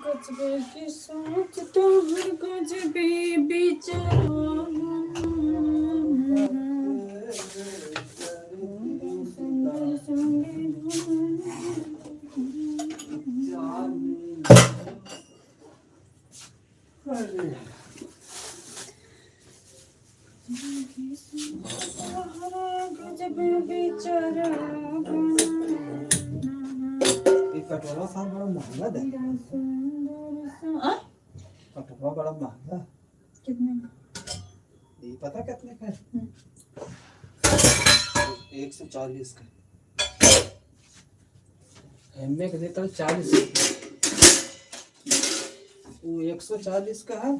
गजबे की सोच तोहर गजबे विचार सुंदर संगे गजबे विचार कटोरा साहब बड़ा महंगा दे कटोरा बड़ा महंगा कितने ये पता कितने का है 140 का एमए का देता 40 वो 140 का है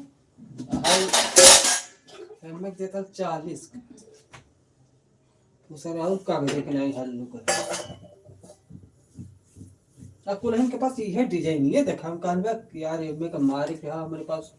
एमए का देता 40 का वो सर और कागज के नहीं हल कर कुलहन के पास यह डिजाइन है देखा हम कहबे यार एमे का मारी के हाँ हमारे पास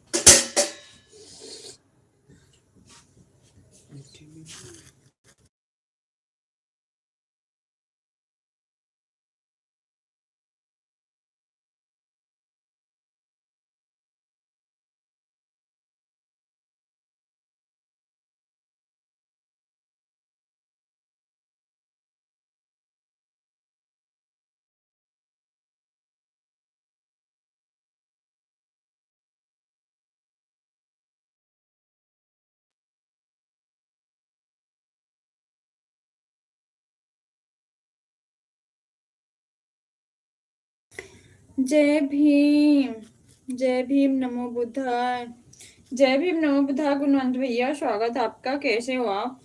जय भीम। जय भीम नमो बुद्धाय। जय भीम नमो बुद्धाय गुणवंत भैया, स्वागत है आपका। कैसे हो आप?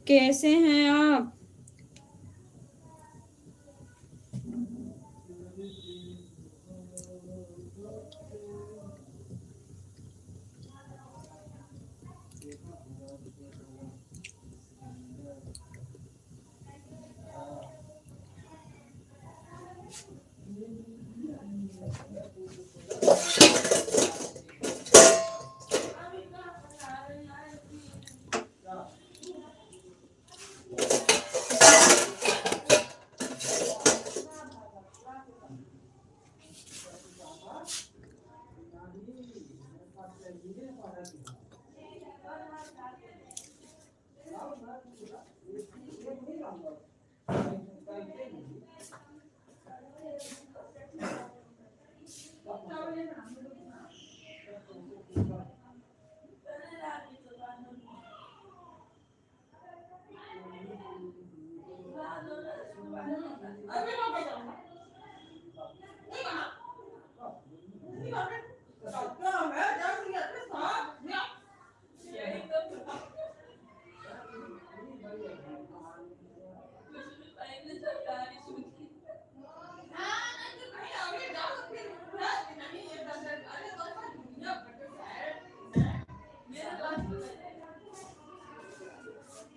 कैसे हैं आप?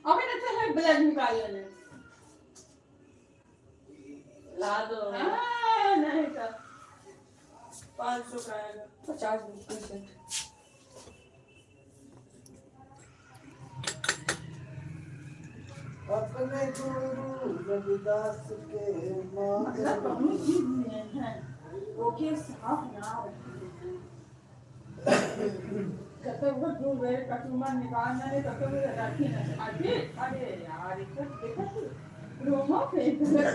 अबे ना तो है ब्लड निकाल लेने ला दो नहीं तो 500 का आएगा 50 अपने गुरु रविदास के मतलब दोनों चीज में है वो के साफ ना हो जब तक वो जो वे कटुमा निकालना है तब तक वो रखी ना अरे अरे यार इसको देखा तू रोमा फेंक एक्चुअली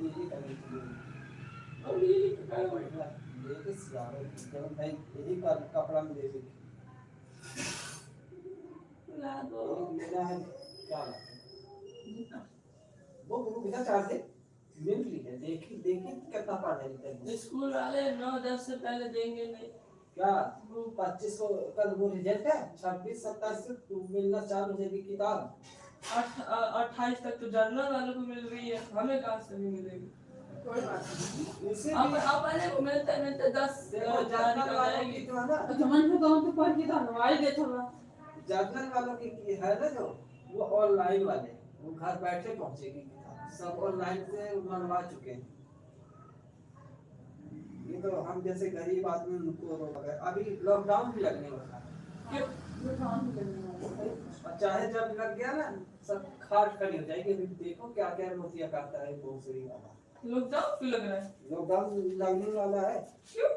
यही करनी चाहिए और ये कर बैठा लेके सियारे जब भाई यही कपड़ा में दे दे ला दो मेरा है क्या बात वो गुरु बिना चार्ज दे सिंपली है देखी देखी कितना पढ़ने लिखते हैं स्कूल वाले 9-10 से पहले देंगे नहीं क्या वो 25 को कल वो रिजल्ट है 26-27 से तू मिलना चालू हो जाएगी किताब 28 तक तो जर्नल वालों को मिल रही है हमें कहाँ से भी मिलेगी कोई बात नहीं उसे अब पहले को मिलते 10 जर्नल वालों की तो है ना जमन को गांव तो पढ़ के तो हलवाई देता था जर्नल वालों की है ना जो वो ऑनलाइन वाले वो घर बैठे पहुंचेगी किताब सब ऑनलाइन से मंगवा चुके हैं ये तो हम जैसे गरीब आदमी उनको रोक गए अभी लॉकडाउन भी लगने वाला है और चाहे जब लग गया ना सब खाट खड़ी हो जाएगी अभी देखो क्या क्या मोतिया करता है भोसड़ी वाला लॉकडाउन क्यों लग रहा है लॉकडाउन लगने वाला है क्यों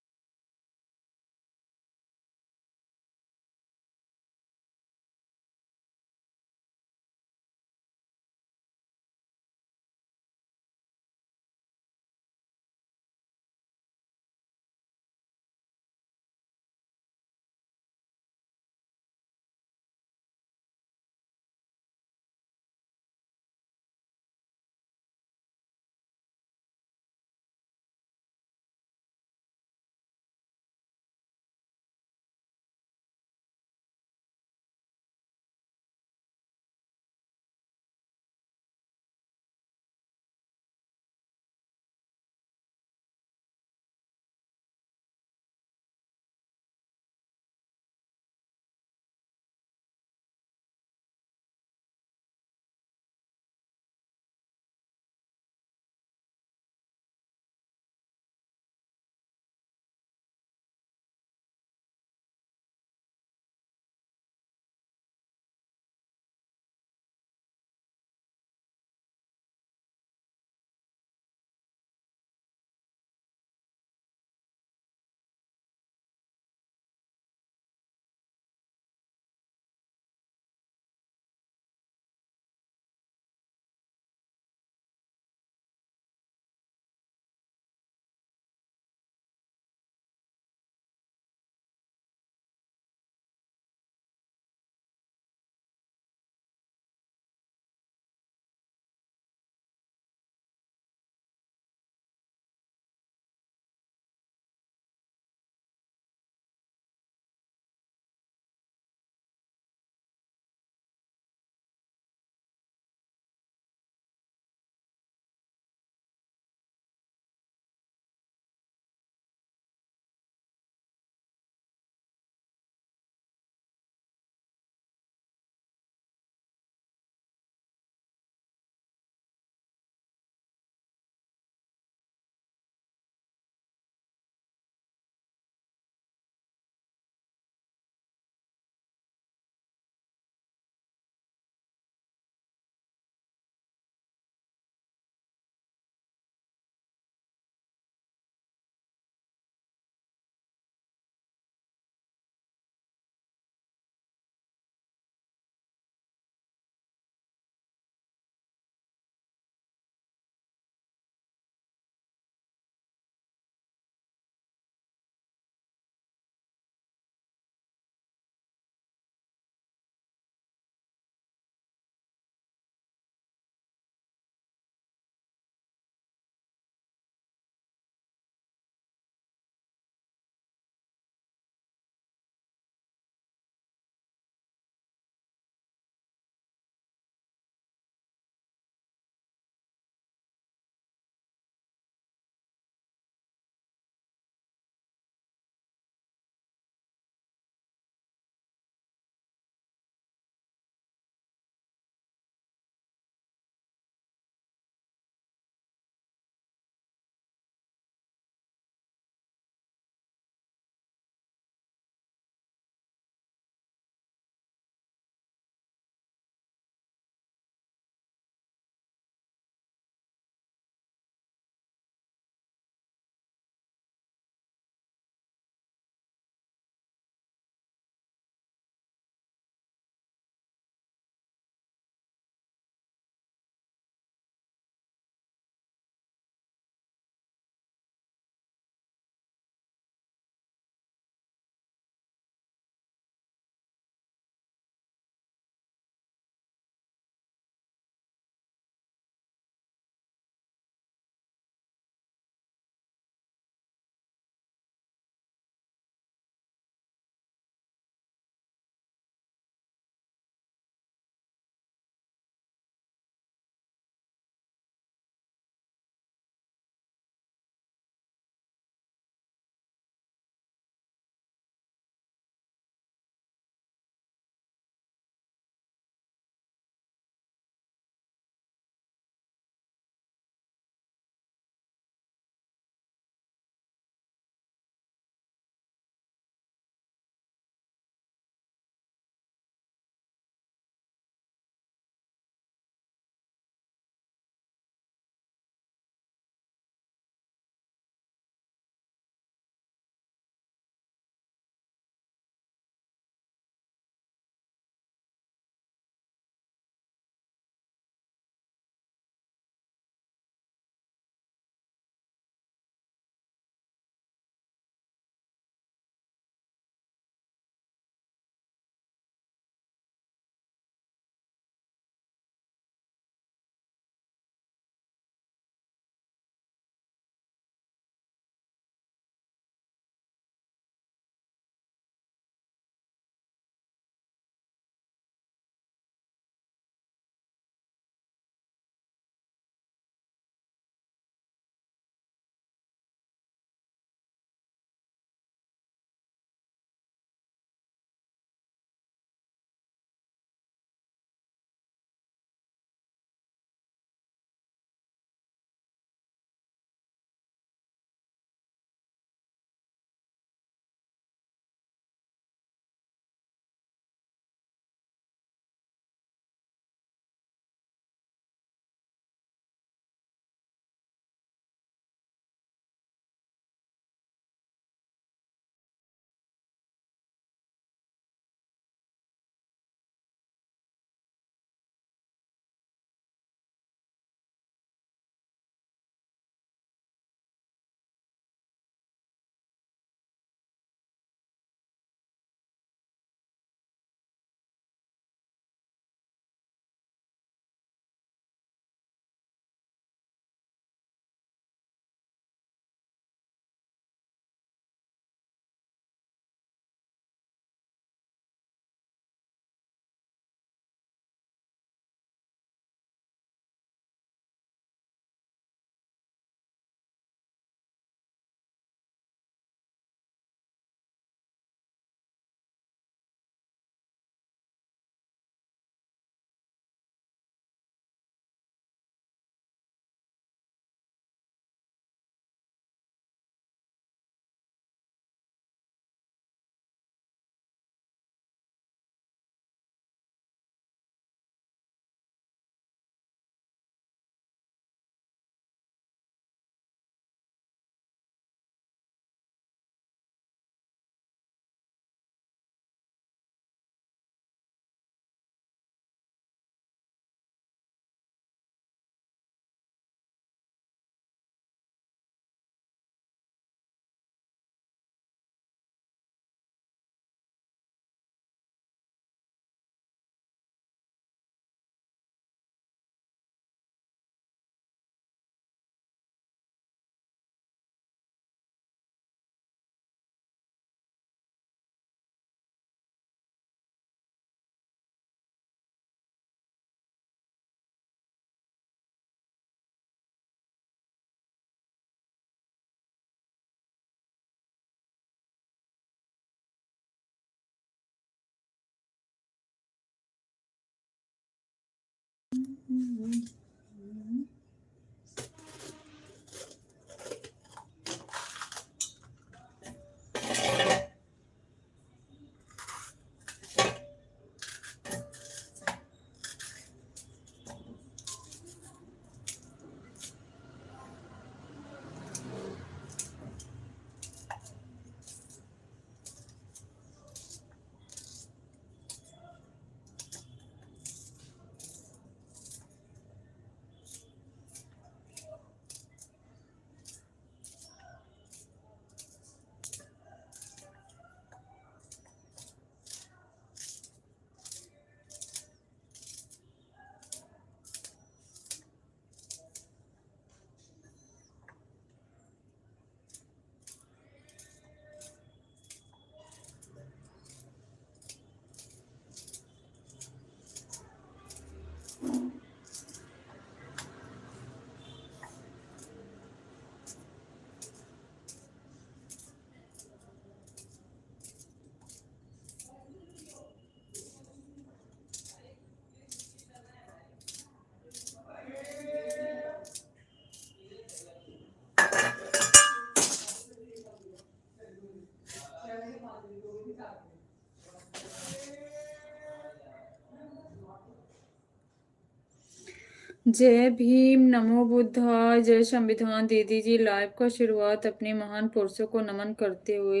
जय भीम, नमो बुद्धाय, जय संविधान। दीदी जी लाइव का शुरुआत अपने महान पुरुषों को नमन करते हुए।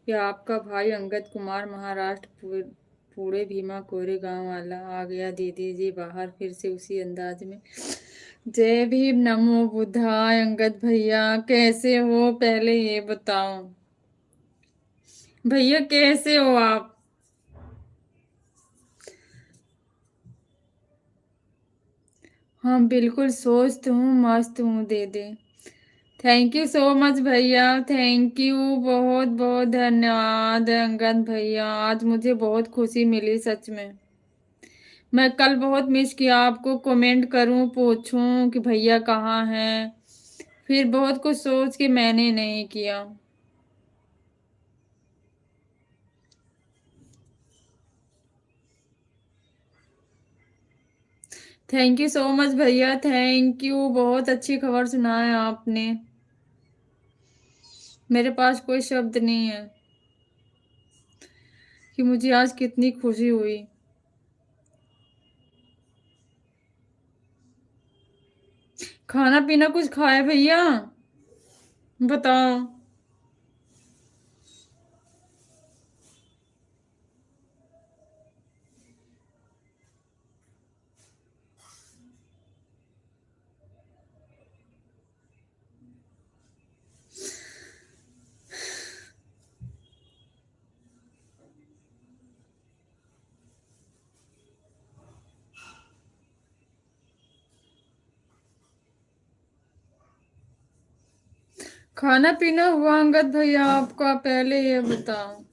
यह आपका भाई अंगद कुमार, महाराष्ट्र, पूरे भीमा कोरे गांव वाला आ गया दीदी जी बाहर फिर से उसी अंदाज में। जय भीम, नमो बुद्धाय। अंगद भैया कैसे हो, पहले ये बताओ भैया कैसे हो आप? हाँ बिल्कुल स्वस्थ हूँ, मस्त हूँ दीदी। थैंक यू सो मच भैया, थैंक यू, बहुत बहुत धन्यवाद अंगद भैया। आज मुझे बहुत खुशी मिली सच में। मैं कल बहुत मिस किया आपको, कमेंट करूं पूछूं कि भैया कहाँ हैं, फिर बहुत कुछ सोच के मैंने नहीं किया। थैंक यू सो मच भैया, थैंक यू, बहुत अच्छी खबर सुनाया आपने। मेरे पास कोई शब्द नहीं है कि मुझे आज कितनी खुशी हुई। खाना पीना कुछ खाए भैया, बताओ। खाना पीना हुआ अंगद भैया आपका, पहले ये बताओ।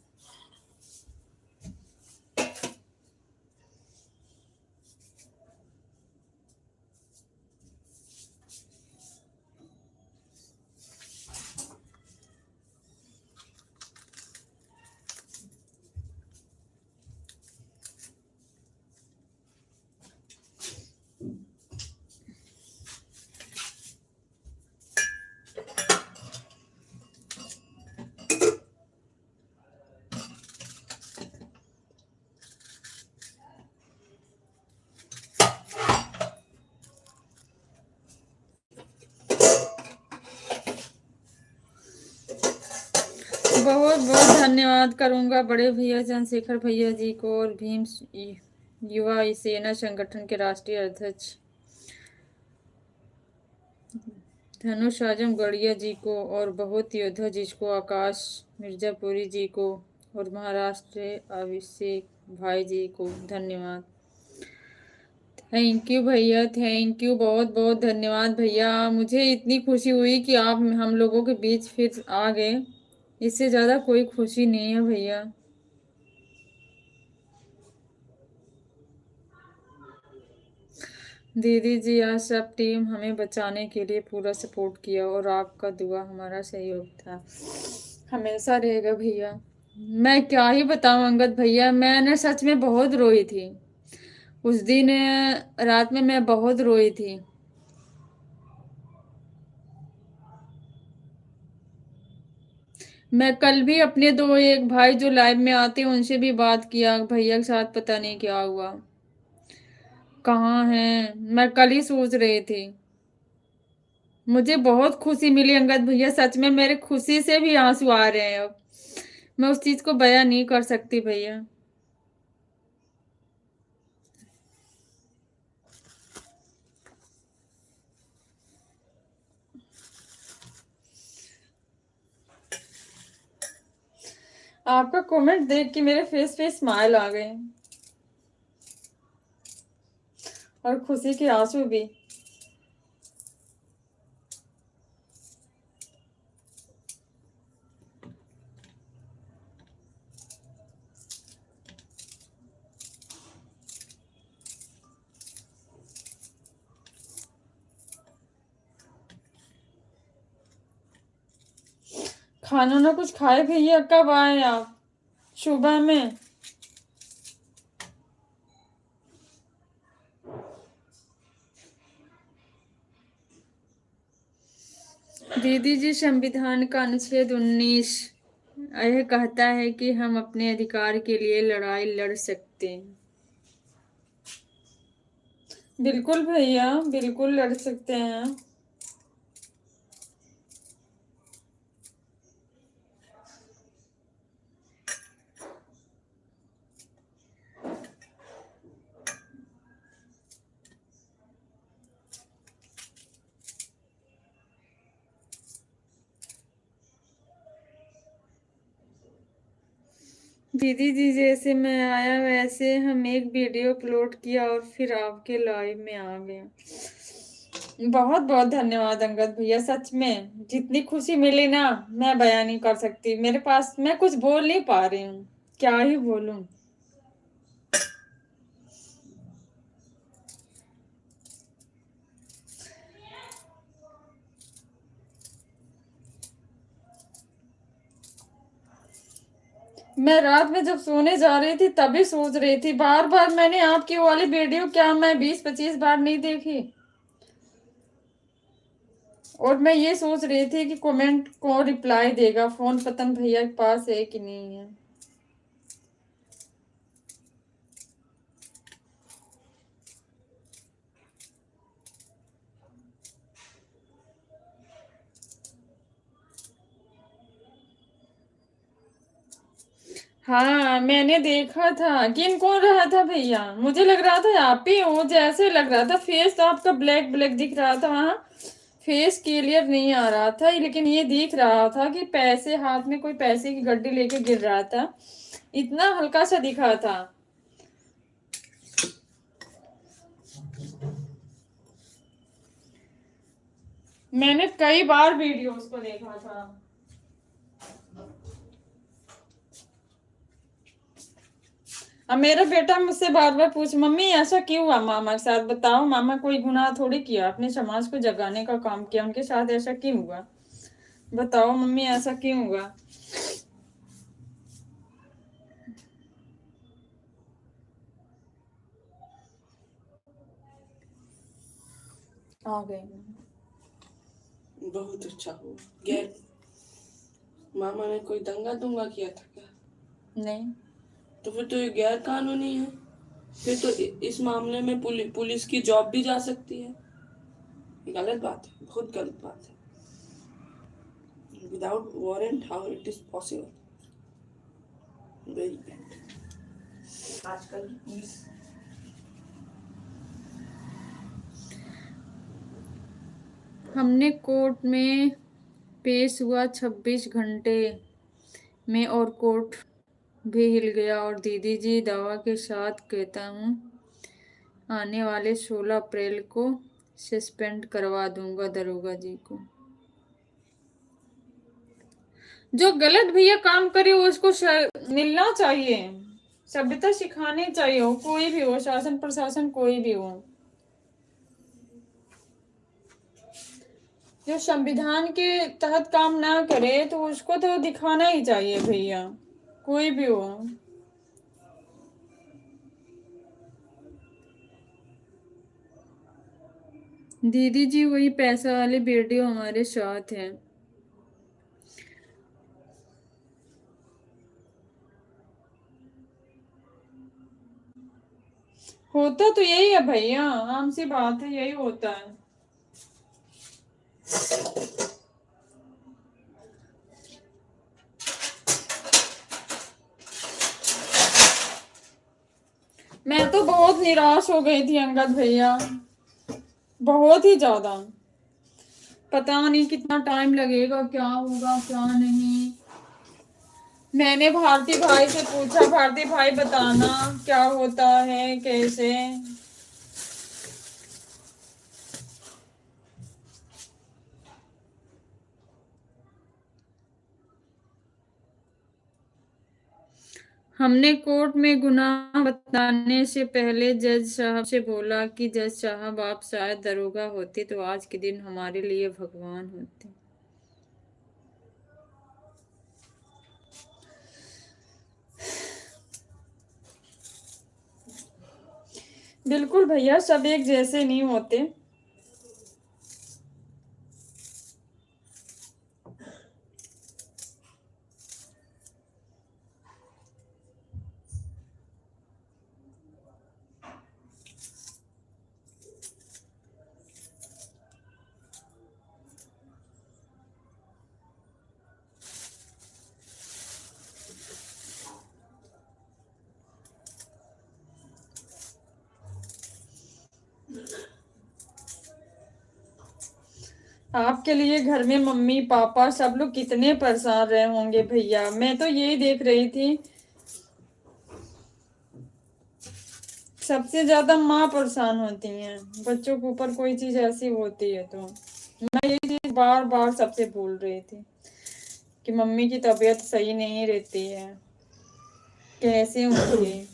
बहुत बहुत धन्यवाद करूंगा बड़े भैया चंद्रशेखर भैया जी को और भीम युवा सेना संगठन के राष्ट्रीय अध्यक्ष धनुष आजम गढ़िया जी को और बहुत योद्धा जिसको आकाश मिर्जापुरी जी को और महाराष्ट्र अभिषेक भाई जी को धन्यवाद। थैंक यू भैया, थैंक यू, बहुत बहुत धन्यवाद भैया। मुझे इतनी खुशी हुई कि आप हम लोगों के बीच फिर आ गए, इससे ज़्यादा कोई खुशी नहीं है भैया। दीदी जी आज सब टीम हमें बचाने के लिए पूरा सपोर्ट किया और आपका दुआ हमारा सहयोग था, हमेशा रहेगा भैया। मैं क्या ही बताऊं अंगद भैया, मैंने सच में बहुत रोई थी। उस दिन रात में मैं बहुत रोई थी। मैं कल भी अपने दो एक भाई जो लाइव में आते हैं उनसे भी बात किया, भैया के साथ पता नहीं क्या हुआ, कहाँ हैं। मैं कल ही सोच रही थी। मुझे बहुत खुशी मिली अंगद भैया, सच में मेरे खुशी से भी आंसू आ रहे हैं अब। मैं उस चीज को बयां नहीं कर सकती भैया। आपका कमेंट देख के मेरे फेस पे स्माइल आ गए और खुशी के आंसू भी। खाना ना कुछ खाए भैया? कब आए आप? सुबह में? दीदी जी, संविधान का अनुच्छेद 19 यह कहता है कि हम अपने अधिकार के लिए लड़ाई लड़ सकते हैं। बिल्कुल भैया, बिल्कुल लड़ सकते हैं। दीदी जी, जैसे मैं आया वैसे हम एक वीडियो अपलोड किया और फिर आपके लाइव में आ गए। बहुत बहुत धन्यवाद अंगद भैया, सच में जितनी खुशी मिली ना मैं बयान नहीं कर सकती। मेरे पास, मैं कुछ बोल नहीं पा रही हूँ, क्या ही बोलूं। मैं रात में जब सोने जा रही थी तभी सोच रही थी, बार बार मैंने आपकी वो वाली वीडियो क्या मैं 20-25 बार नहीं देखी। और मैं ये सोच रही थी कि कमेंट कौन रिप्लाई देगा, फोन पतन भैया के पास है कि नहीं है। हाँ, मैंने देखा था। गिन कौन रहा था भैया? मुझे लग रहा था आप ही हो, जैसे लग रहा था। फेस तो आपका ब्लैक ब्लैक दिख रहा था वहां, फेस क्लियर नहीं आ रहा था, लेकिन ये दिख रहा था कि पैसे हाथ में, कोई पैसे की गड्डी लेके गिर रहा था, इतना हल्का सा दिखा था। मैंने कई बार वीडियोस को देखा था। अब मेरा बेटा मुझसे बार बार पूछ, मम्मी ऐसा क्यों हुआ मामा के साथ? बताओ, मामा कोई गुनाह थोड़ी किया, अपने समाज को जगाने का काम किया, उनके साथ ऐसा क्यों हुआ? बताओ मम्मी, ऐसा क्यों हुआ? आ गए। बहुत अच्छा हुआ। गैर मामा ने कोई दंगा दुंगा किया था क्या? नहीं। तो फिर तो ये गैर कानूनी है। फिर तो इस मामले में पुलिस की जॉब भी जा सकती है। गलत बात है, बहुत गलत बात है। Without warrant how it is possible? Very bad. आजकल की पुलिस हमने कोर्ट में पेश हुआ 26 घंटे में और कोर्ट भी हिल गया। और दीदी जी, दावा के साथ कहता हूँ आने वाले 16 अप्रैल को सस्पेंड करवा दूंगा दरोगा जी को। जो गलत भैया काम करे उसको मिलना चाहिए, सभ्यता सिखानी चाहिए, हो कोई भी हो, शासन प्रशासन कोई भी हो। जो संविधान के तहत काम ना करे तो उसको तो दिखाना ही चाहिए भैया, कोई भी हो। दीदी जी वही पैसा वाली वीडियो हमारे साथ है। होता तो यही है भैया, आम सी बात है, यही होता है। मैं तो बहुत निराश हो गई थी अंगद भैया, बहुत ही ज्यादा। पता नहीं कितना टाइम लगेगा, क्या होगा क्या नहीं। मैंने भारती भाई से पूछा, भारती भाई बताना क्या होता है कैसे। हमने कोर्ट में गुनाह बताने से पहले जज साहब से बोला कि जज साहब आप शायद दरोगा होते तो आज के दिन हमारे लिए भगवान होते। बिल्कुल भैया, सब एक जैसे नहीं होते। आपके लिए घर में मम्मी पापा सब लोग कितने परेशान रहे होंगे भैया। मैं तो यही देख रही थी, सबसे ज्यादा माँ परेशान होती हैं। बच्चों के ऊपर कोई चीज ऐसी होती है तो मैं ये चीज बार बार सबसे बोल रही थी कि मम्मी की तबीयत सही नहीं रहती है, कैसे होंगी।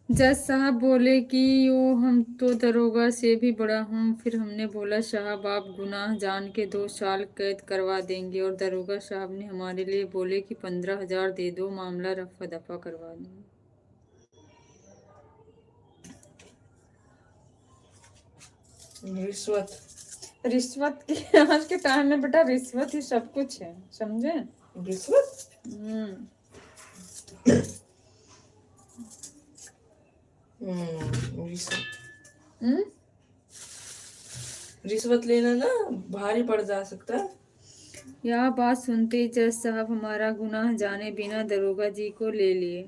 जज साहब बोले कि वो हम तो दरोगा से भी बड़ा हूँ। फिर हमने बोला साहब आप गुनाह जान के 2 साल कैद करवा देंगे, और दरोगा साहब ने हमारे लिए बोले कि 15,000 दे दो, मामला रफा दफा करवा देंगे। रिश्वत रिश्वत की आज के टाइम में बेटा रिश्वत ही सब कुछ है, समझे। रिश्वत रिश्वत हम्म। रिश्वत लेना ना भारी पड़ जा सकता है। यह बात सुनते ही जज साहब हमारा गुनाह जाने बिना दरोगा जी को ले लिए।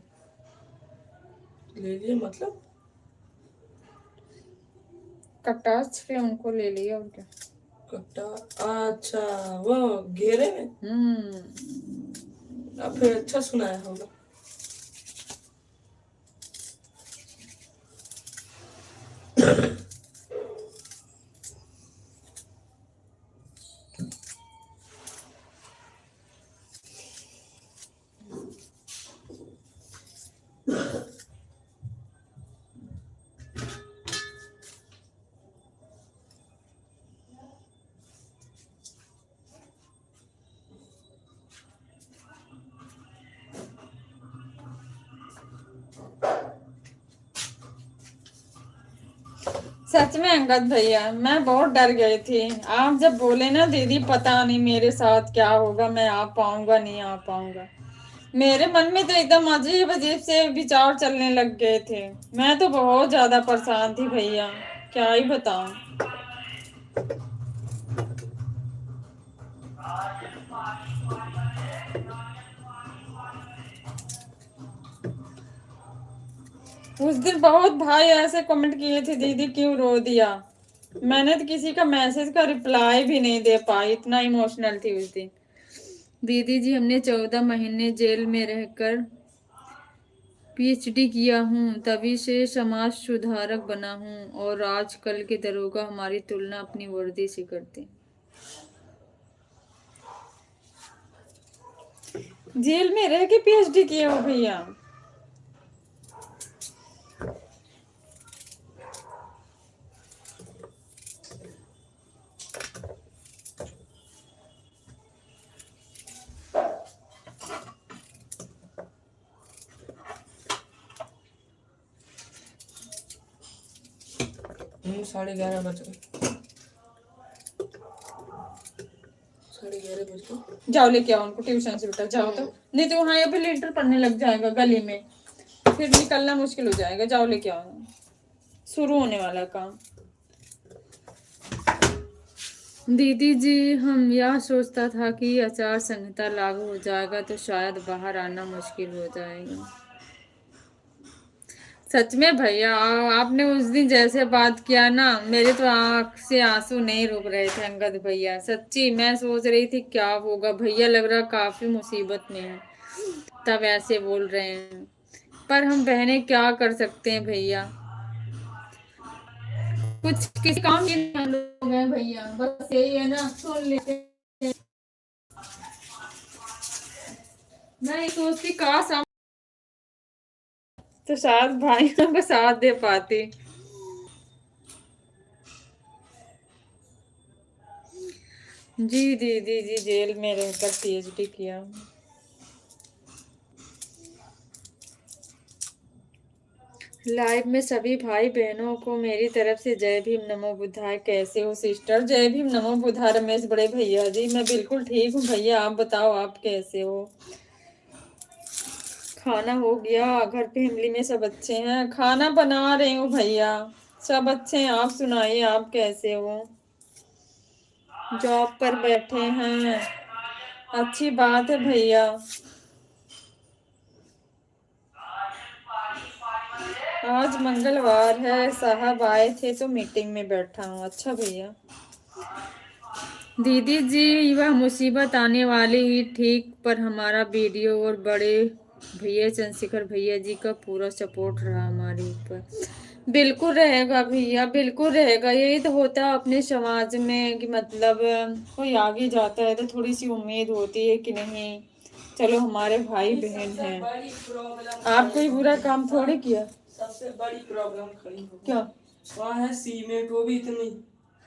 ले लिए मतलब कटाक्ष पे उनको ले लिए, और क्या। कट्टा, अच्छा वो घेरे में। अब फिर अच्छा सुनाया होगा। सच में अंगद भैया मैं बहुत डर गई थी। आप जब बोले ना दीदी पता नहीं मेरे साथ क्या होगा, मैं आ पाऊंगा नहीं आ पाऊंगा, मेरे मन में तो एकदम अजीब अजीब से विचार चलने लग गए थे। मैं तो बहुत ज्यादा परेशान थी भैया, क्या ही बताऊं। उस दिन बहुत भाई ऐसे कमेंट किए थे दीदी क्यों रो दिया। मैंने तो किसी का मैसेज का रिप्लाई भी नहीं दे पाई, इतना इमोशनल थी उस दिन। दीदी जी हमने 14 महीने जेल में रहकर पीएचडी किया हूँ, तभी से समाज सुधारक बना हूँ, और आजकल के दरोगा हमारी तुलना अपनी वर्दी से करते। जेल में रह के पीएचडी किया हो भैया। साढ़े 11 बज गए, 11:30 बज गए। जाओ लेके आओ उनको ट्यूशन से, बेटा जाओ तो, नहीं तो वहाँ यहाँ पे लेटर पढ़ने लग जाएगा गली में, फिर निकलना मुश्किल हो जाएगा। जाओ लेके आओ, शुरू होने वाला काम। दीदी जी, हम यह सोचता था कि आचार संहिता लागू हो जाएगा तो शायद बाहर आना मुश्किल हो जाएगा। सच में भैया, आपने उस दिन जैसे बात किया ना, मेरे तो आंख से आंसू नहीं रुक रहे थे अंगद भैया। सच्ची मैं सोच रही थी क्या होगा, भैया लग रहा काफी मुसीबत में है तब ऐसे बोल रहे हैं। पर हम बहनें क्या कर सकते हैं भैया, कुछ किसी काम के नहीं हम लोग हैं भैया, बस यही है ना, सुन लेते हैं। मैं ये सोचती काश हम तो शायद भाइयों का साथ दे पाती। जी दीदी जी, जेल में रहकर पीएचडी किया। लाइव में सभी भाई बहनों को मेरी तरफ से जय भीम नमो बुद्धाय। कैसे हो सिस्टर? जय भीम नमो बुद्धाय रमेश बड़े भैया जी। मैं बिल्कुल ठीक हूँ भैया, आप बताओ आप कैसे हो? खाना हो गया? घर फैमिली में सब अच्छे हैं? खाना बना रही हूँ भैया, सब अच्छे हैं। आप सुनाइए, आप कैसे हो? जॉब पर बैठे हैं, अच्छी बात है भैया। आज मंगलवार है, साहब आए थे तो मीटिंग में बैठा हूँ। अच्छा भैया। दीदी जी, वह मुसीबत आने वाली ही ठीक, पर हमारा वीडियो और बड़े भैया चंद्रशेखर भैया जी का पूरा सपोर्ट रहा हमारे ऊपर। बिल्कुल रहेगा भैया, बिल्कुल रहेगा। यही तो होता है अपने समाज में कि मतलब कोई आगे जाता है तो थोड़ी सी उम्मीद होती है कि नहीं चलो हमारे भाई बहन हैं। आप कोई बुरा काम थोड़े किया। सबसे बड़ी प्रॉब्लम खड़ी हो क्या? वहाँ है सीमेंट, वो भी इतनी,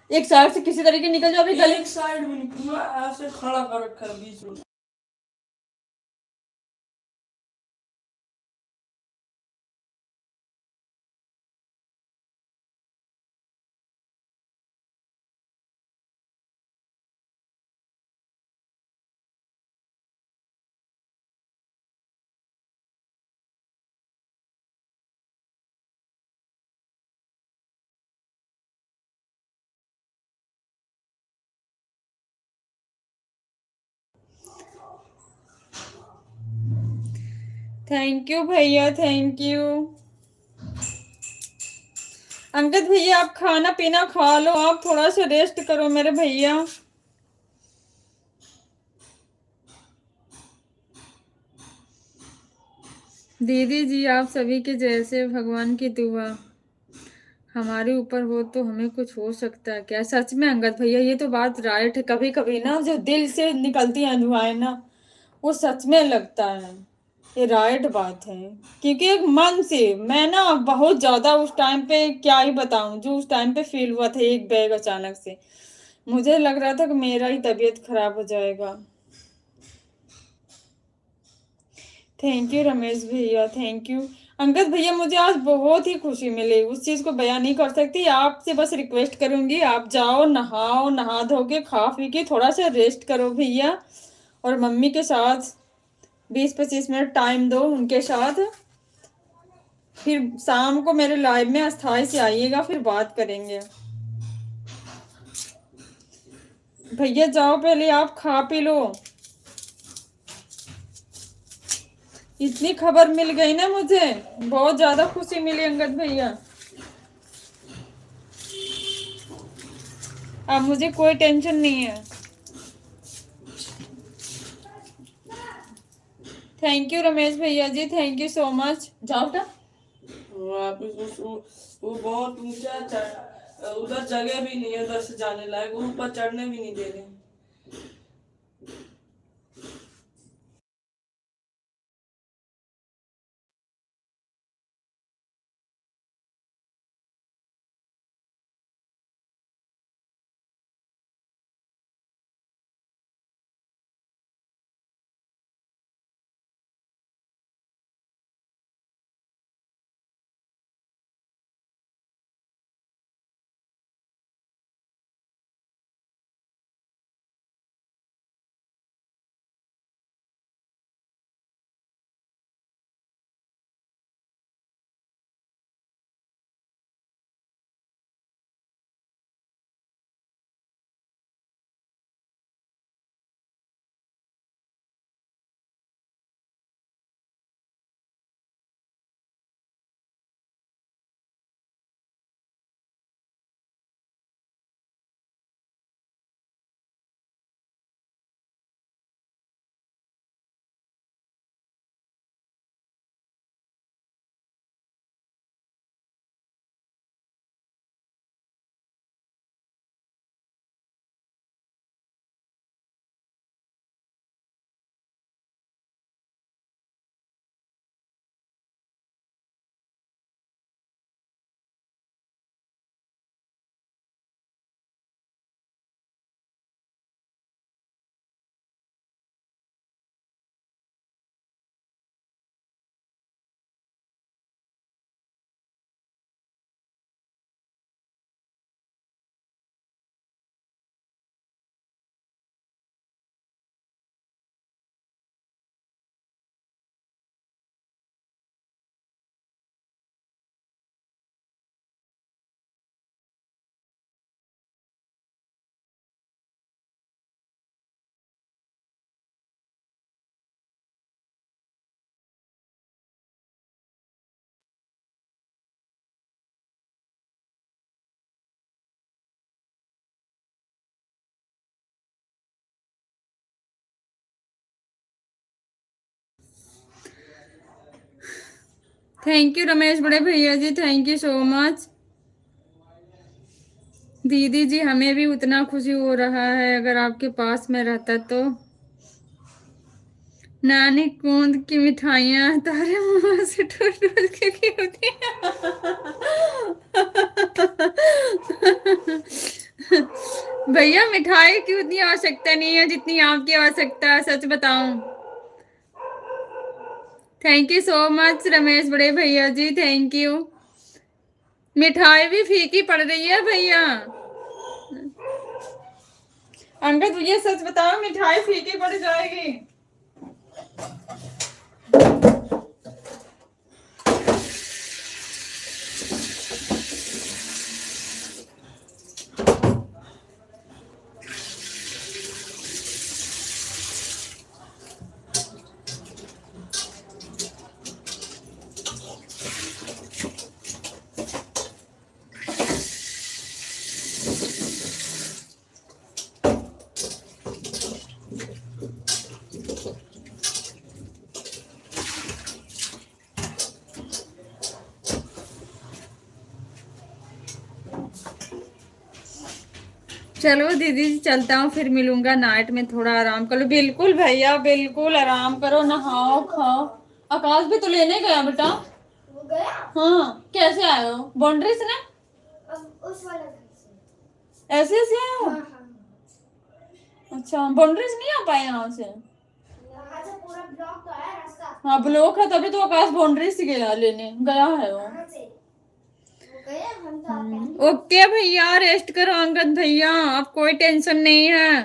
एक साइड से किसी तरीके निकल जाओ, अभी गली एक साइड में नहीं, पूरा ऐसे खड़ा कर रखा है बीच में। थैंक यू भैया, थैंक यू। अंकित भैया, आप खाना पीना खा लो, आप थोड़ा सा रेस्ट करो मेरे भैया। दीदी जी, आप सभी के जैसे भगवान की दुआ हमारे ऊपर हो तो हमें कुछ हो सकता है क्या? सच में अंगद भैया, ये तो बात राइट है। कभी कभी ना जो दिल से निकलती हैं दुआएं ना, वो सच में लगता है। ये राइट बात है, क्योंकि एक मन से मैं ना बहुत ज्यादा उस टाइम पे क्या ही बताऊं, जो उस टाइम पे फील हुआ था एक बैग अचानक से, मुझे लग रहा था कि मेरा ही तबीयत खराब हो जाएगा। थैंक यू रमेश भैया, थैंक यू। अंगद भैया, मुझे आज बहुत ही खुशी मिली, उस चीज को बयान नहीं कर सकती। आपसे बस रिक्वेस्ट करूंगी, आप जाओ नहाओ, नहा धो के खा पी के थोड़ा सा रेस्ट करो भैया, और मम्मी के साथ 20-25 मिनट टाइम दो उनके साथ। फिर शाम को मेरे लाइव में अस्थाई से आइएगा, फिर बात करेंगे। भैया जाओ, पहले आप खा पी लो। इतनी खबर मिल गई ना मुझे, बहुत ज्यादा खुशी मिली अंगद भैया। अब मुझे कोई टेंशन नहीं है। थैंक यू रमेश भैया जी, थैंक यू सो मच। जाओ बेटा। वापस वो बहुत ऊंचा उधर जगह भी नहीं है, उधर से जाने लायक, ऊपर चढ़ने भी नहीं दे रहे। थैंक यू रमेश बड़े भैया जी, थैंक यू सो मच। दीदी जी हमें भी उतना खुशी हो रहा है अगर आपके पास में रहता तो। नानी कूंद की मिठाइयाँ तारे मुंह से टूट टूट के गिरती भैया मिठाई की उतनी आवश्यकता नहीं है जितनी आपकी आवश्यकता है, सच बताऊं। Thank you so much Ramesh बड़े भैया जी, थैंक यू। मिठाई भी फीकी पड़ रही है भैया। अंकल तुझे सच बताओ, मिठाई फीकी पड़ जाएगी। चलो दीदी जी चलता हूँ, फिर मिलूंगा नाइट में, थोड़ा आराम कर लो। बिल्कुल भैया बिल्कुल आराम करो, नहाओ खाओ। आकाश भी तो लेने गया बेटा। वो गया? हाँ कैसे आए हो? बाउंड्री से ना? अब उस वाले घर से। ऐसे ऐसे आए हो? हाँ हाँ। अच्छा बाउंड्री से नहीं आ पाए यहाँ से? यहाँ से पूरा ब्लॉक तो है रास्ता। हाँ ब्लॉक है, तभी तो आकाश बाउंड्री से गया लेने गया है वो। कहाँ से? वो गया, हम तो आप ओके भैया रेस्ट करो अंगद भैया, अब कोई टेंशन नहीं है।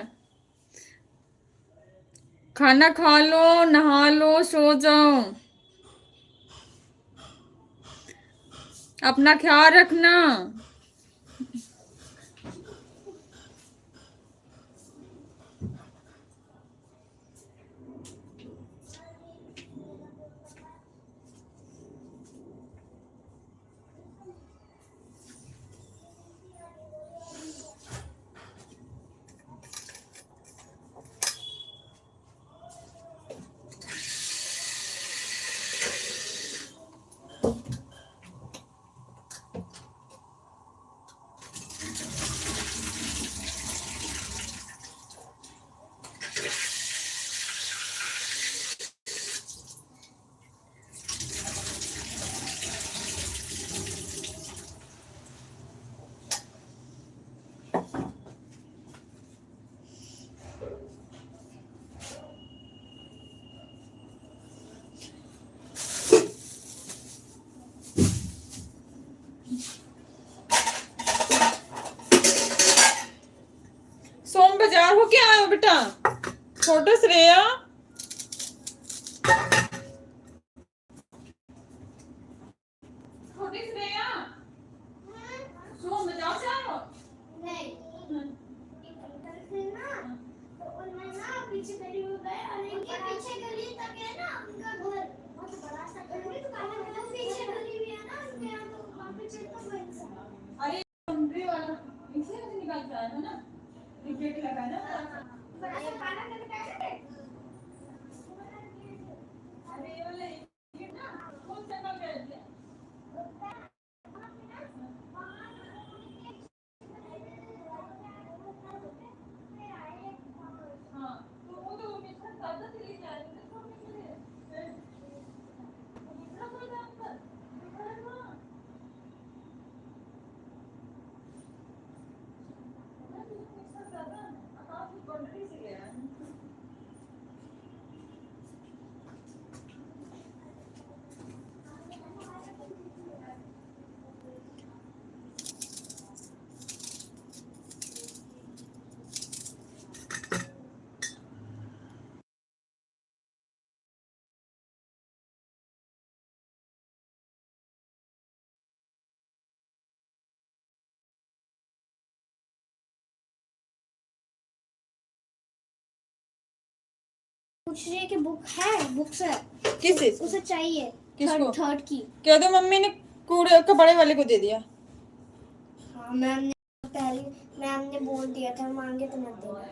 खाना खा लो, नहा लो, सो जाओ, अपना ख्याल रखना। सोम बाजार हो क्या आए हो बेटा? छोटे श्रेया छोटी श्रेया सोम बाजार से आए हो? नहीं। एक अंकल थे ना, तो उनमें ना पीछे गली में गए और इनके पीछे गली तक है ना उनका घर, बहुत बड़ा सा घर है। तो पीछे गली भी है ना उनके यहाँ, तो वहाँ पे चेक कर सकते। अरे बाउंड्री वाला इसे से निकाल के आया है ना, गेट लगा है ना। बड़ा सा काला कलर का है। अरे ये वाला गेट ना कौन सा का गेट है? हाँ तो वो तो मिठा ताजा से लेके आए थे तो मिठा कोई दाम पर बाउंड्री से गया है। पूछ रही है कि बुक है, बुक्स है, किस चीज? उसे चाहिए। किसको? थर्ड की। क्या तो मम्मी ने कूड़े कपड़े वाले को दे दिया। हाँ मैम ने पहले, मैम ने बोल दिया था मांगे तो मत देना।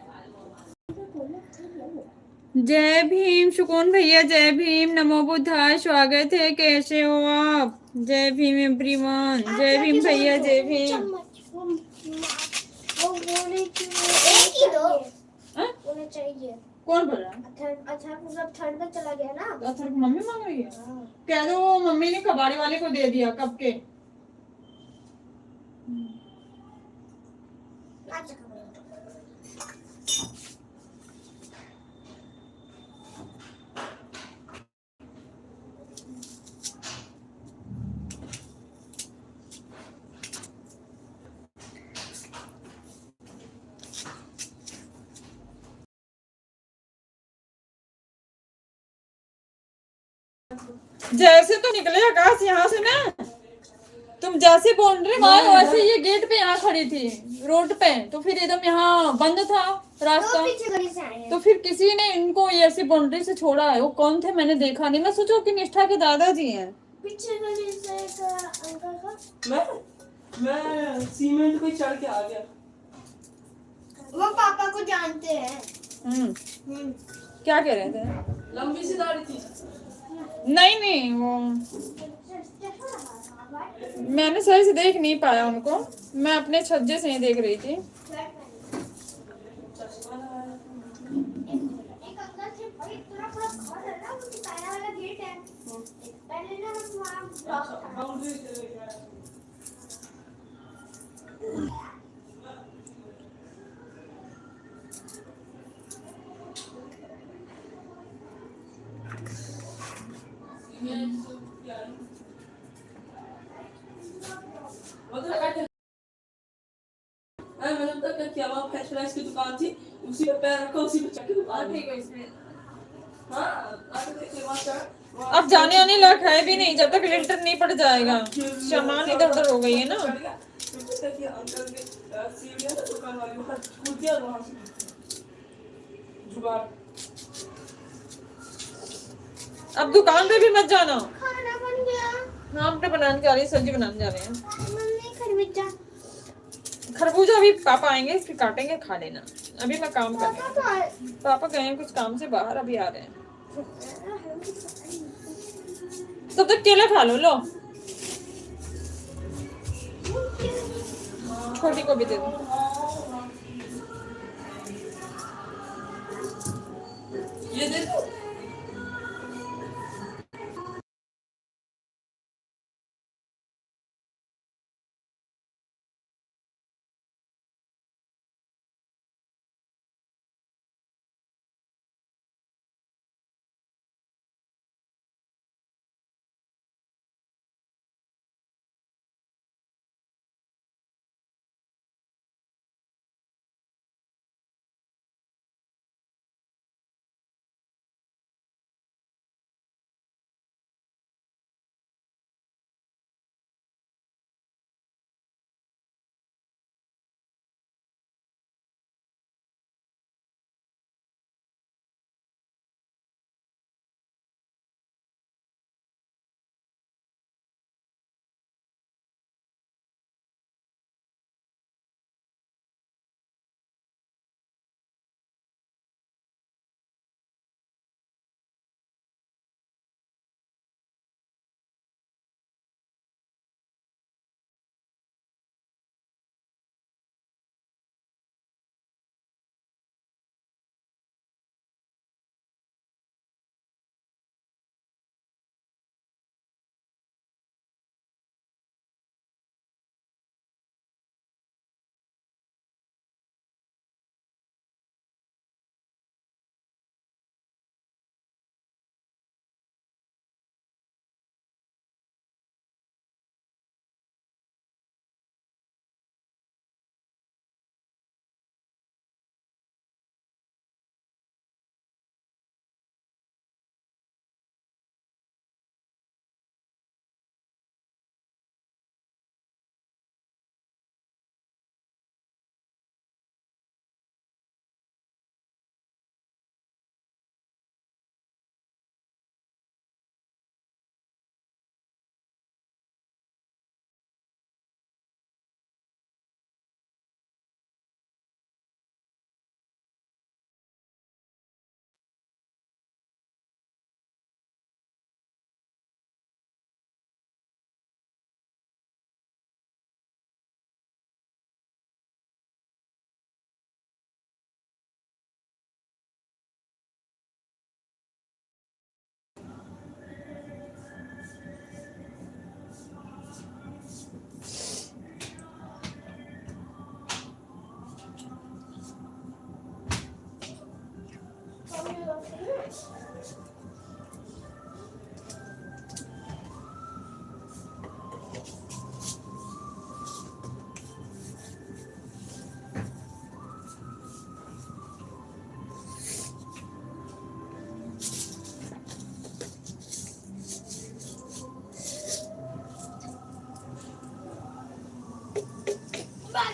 जय भीम सुकून भैया, जय भीम, नमो बुद्धाय, स्वागत है, कैसे हो आप? जय भीम एवरीवन, जय भीम भैया, जय भीम। वो बोले कि एक ही दो हाँ? होना चाहिए। कौन बोल रहा है? अच्छा मतलब ठंड में चला गया ना। तो अथर्व को मम्मी मांग रही है? कह दो वो मम्मी ने कबाड़ी वाले को दे दिया कब के। अच्छा जैसे तो निकले आकाश यहाँ से ना, तुम जैसे बाउंड्री मारो वैसे ये गेट पे यहाँ खड़ी थी रोड पे, तो फिर एकदम यहाँ बंद था रास्ता। पीछे गली से आए हैं। तो फिर किसी ने इनको ये ऐसी बाउंड्री से छोड़ा है। वो कौन थे मैंने देखा नहीं, मैं सोचो कि निष्ठा के दादाजी हैं। पीछे गली से एक अंकल का। मैं सीमेंट पे चढ़ के आ गया। वो पापा को जानते हैं। क्या कह रहे थे? लंबी सी दाढ़ी थी। नहीं वो मैंने सही से देख नहीं पाया उनको, मैं अपने छज्जे से ही देख रही थी। चश्मा लगाया। एक अंकल थे भाई, पूरा पूरा घर है ना, उनकी ताया वाला गेट है। पहले ना हम वहाँ ब्लॉक था। बाउंड्री चले गया। मैंने तक क्या किया, वहाँ फ्रेंच फ्राइज की दुकान थी, उसी पे पैर रखा, उसी पे चढ़ के दुकान ठीक है इसमें। हाँ आके देखिए वहाँ चढ़। अब जाने आने लायक है भी नहीं जब तक लिंटर नहीं पड़ जाएगा। सामान इधर उधर हो गई है ना। अंकल के सीढ़ियाँ ना दुकान वाली वहाँ कूद गया, वहाँ से जुगाड़। अब दुकान पे भी मत जाना। खाना बन गया। हाँ अपने बनाने जा रही है, सब्जी बनाने जा रहे हैं। मम्मी खरबूजा। खरबूजा अभी पापा आएंगे फिर काटेंगे, खा लेना। अभी मैं काम कर रही पापा तो आए। हूँ। पापा गए हैं कुछ काम से बाहर, अभी आ रहे हैं। तब तक केला खा लो। लो छोटी को भी दे दो। ये देखो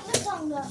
मत खाऊंगा।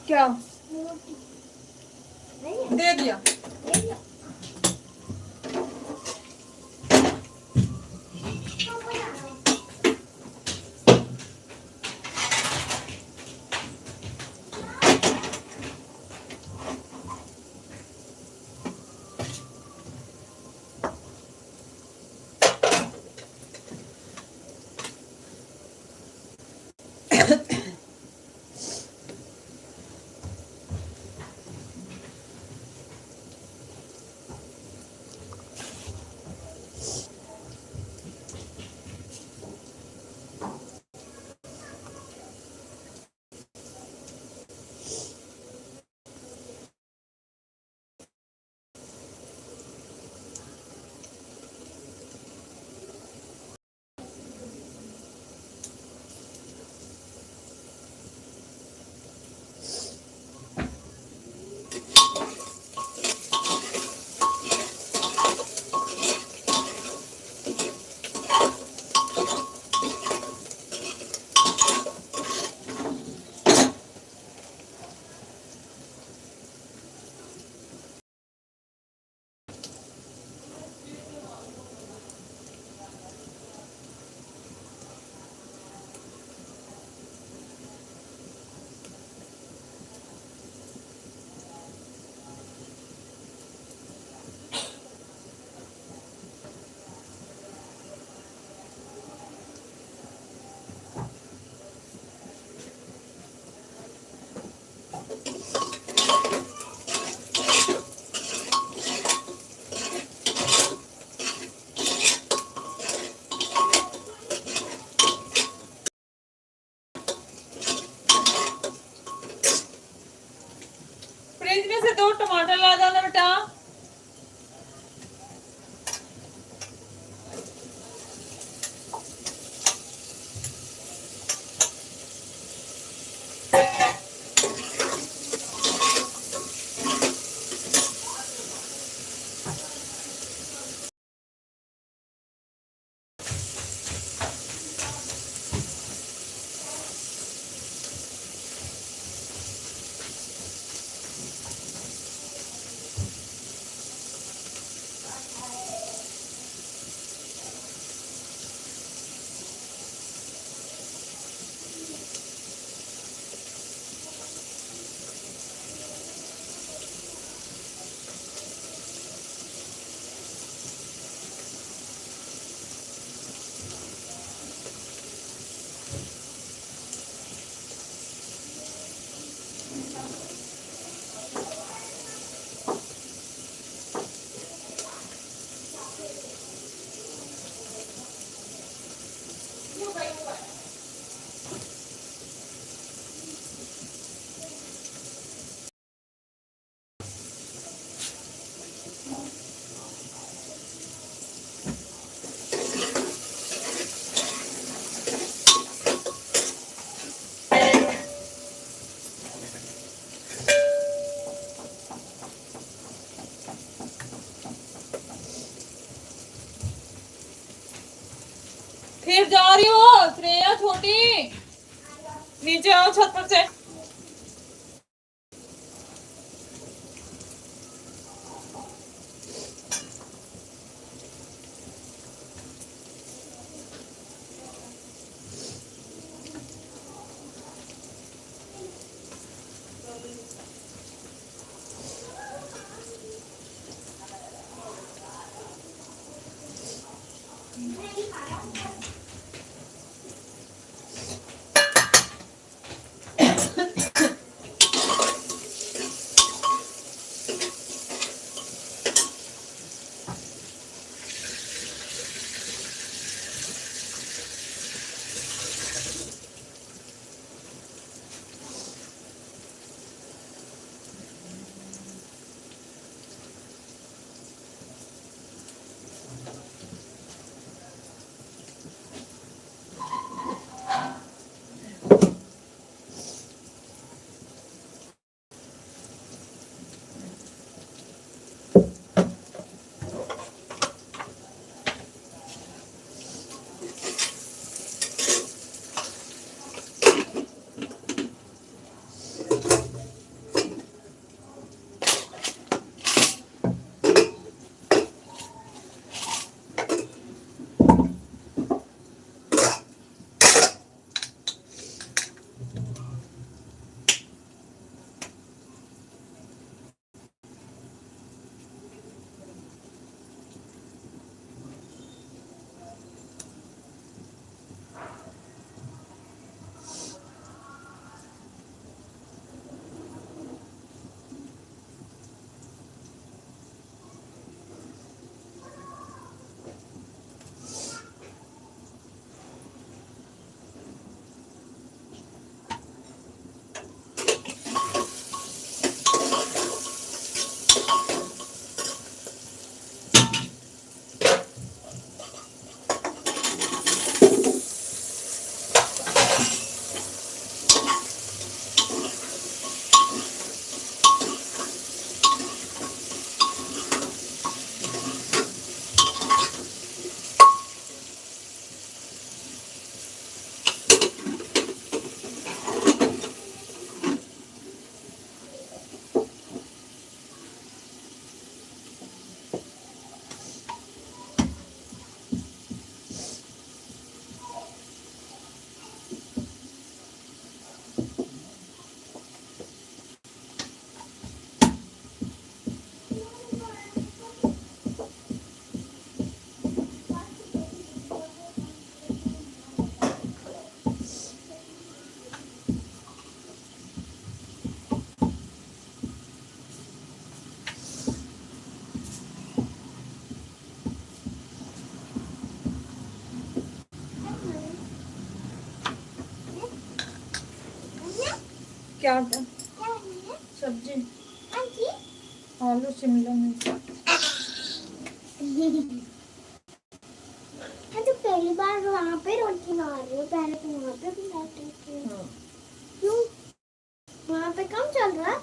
क्या नहीं दे दिया? है। फ्रिज में से 2 टमाटर ला जाना बेटा। छोटी नीचे आओ छत पर से। क्या था? सब्जी आलू शिमला मिर्च। तो पहली बार वहाँ पे रोटी बना रही हूँ, पहले तो वहाँ पे बनाती थी। क्यों? वहाँ पे काम चल रहा है?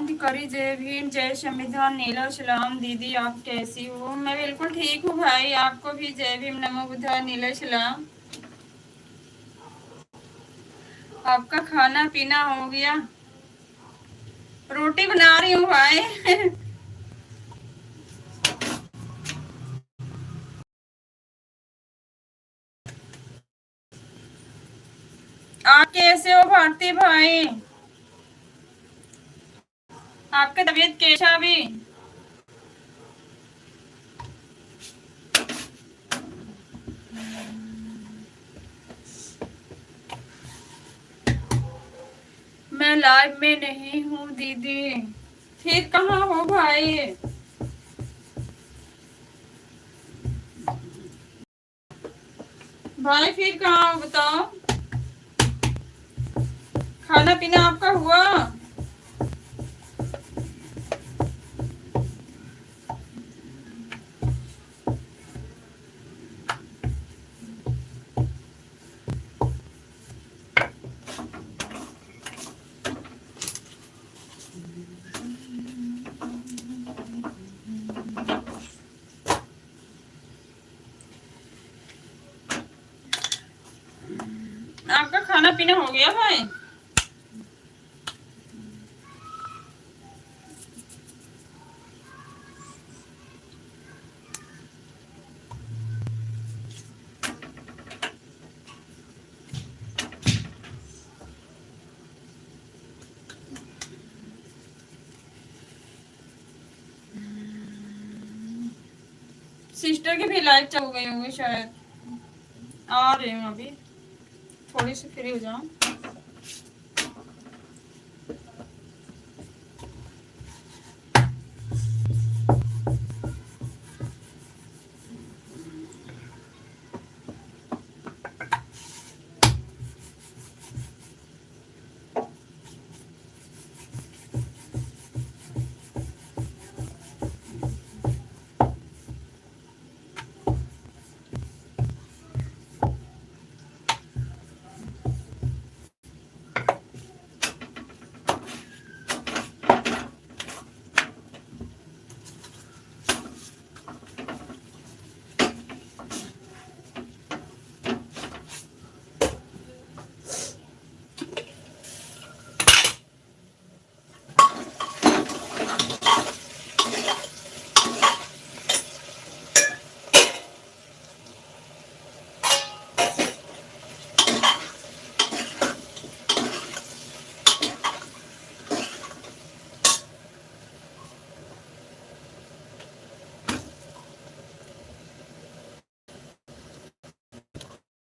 क्रांतिकारी, जय भीम, जय संविधान। नीला सलाम दीदी, आप कैसी हो? मैं बिल्कुल ठीक हूँ भाई, आपको भी जय भीम, नमो बुद्धाय, नीला सलाम। आपका खाना पीना हो गया? रोटी बना रही हूँ भाई। आप कैसे हो भारती भाई? आपकी तबीयत कैसा भी? मैं लाइव में नहीं हूँ दीदी। फिर कहाँ हो भाई? भाई फिर कहाँ हो बताओ? खाना पीना आपका हुआ? आपका खाना पीना हो गया भाई? सिस्टर की भी लाइफ चल गई होंगी शायद। आ रही हूँ अभी, थोड़ी सी फ्री हो जाऊँ।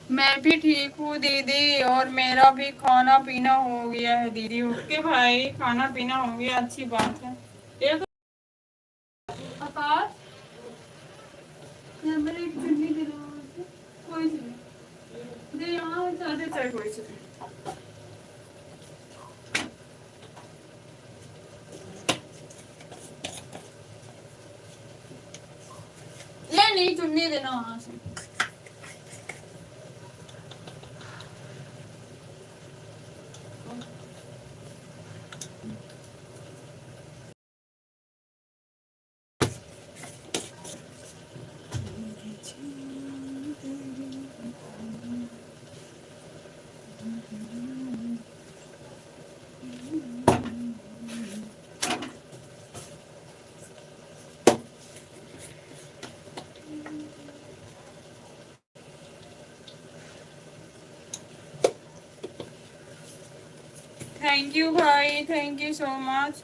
मैं भी ठीक हूँ दीदी, और मेरा भी खाना पीना हो गया है दीदी। ओके भाई, खाना पीना हो गया, अच्छी बात है। एक आकाश, मेरे एक चुन्नी दे दो, कोई सी दे, यहाँ चाहते चाहे कोई सी। ले नहीं, चुन्नी देना वहां से। थैंक यू भाई, thank you so much.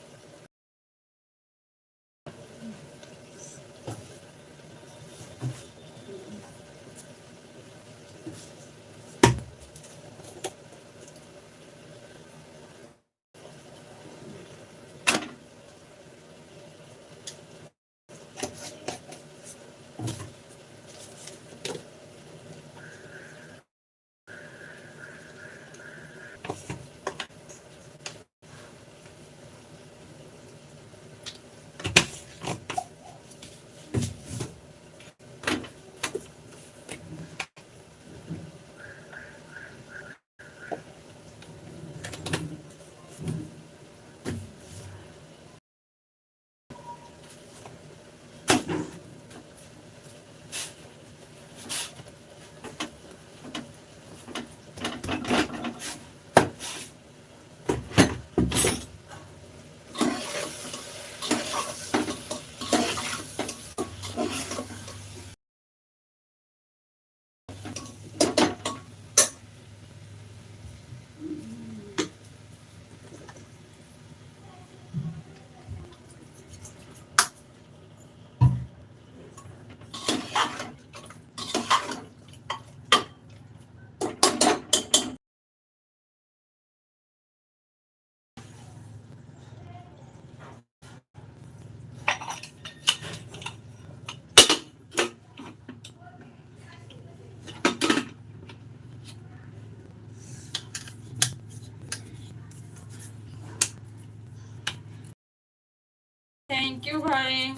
Thank you भाई।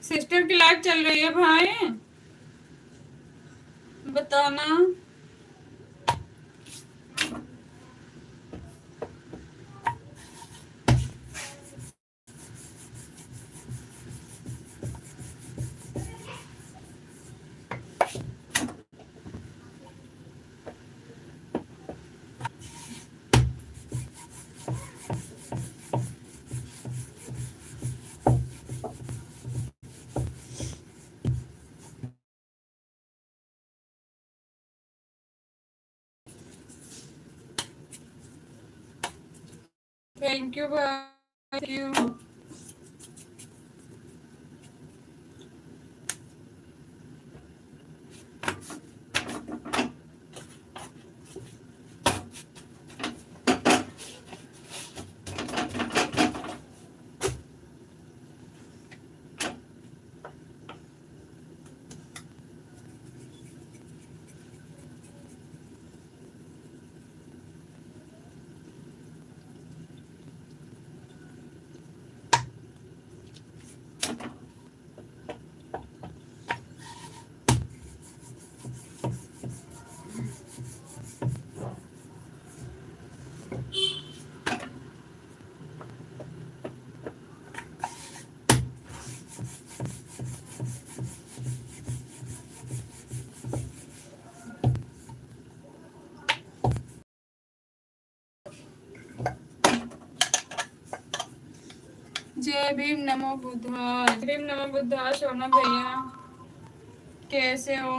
सिस्टर की लाइव चल रही है भाई, बताना। थैंक यू भाई, थैंक यू। जय भीम नमो बुद्धाय, जय भीम नमो बुद्धाय। सोना भैया कैसे हो?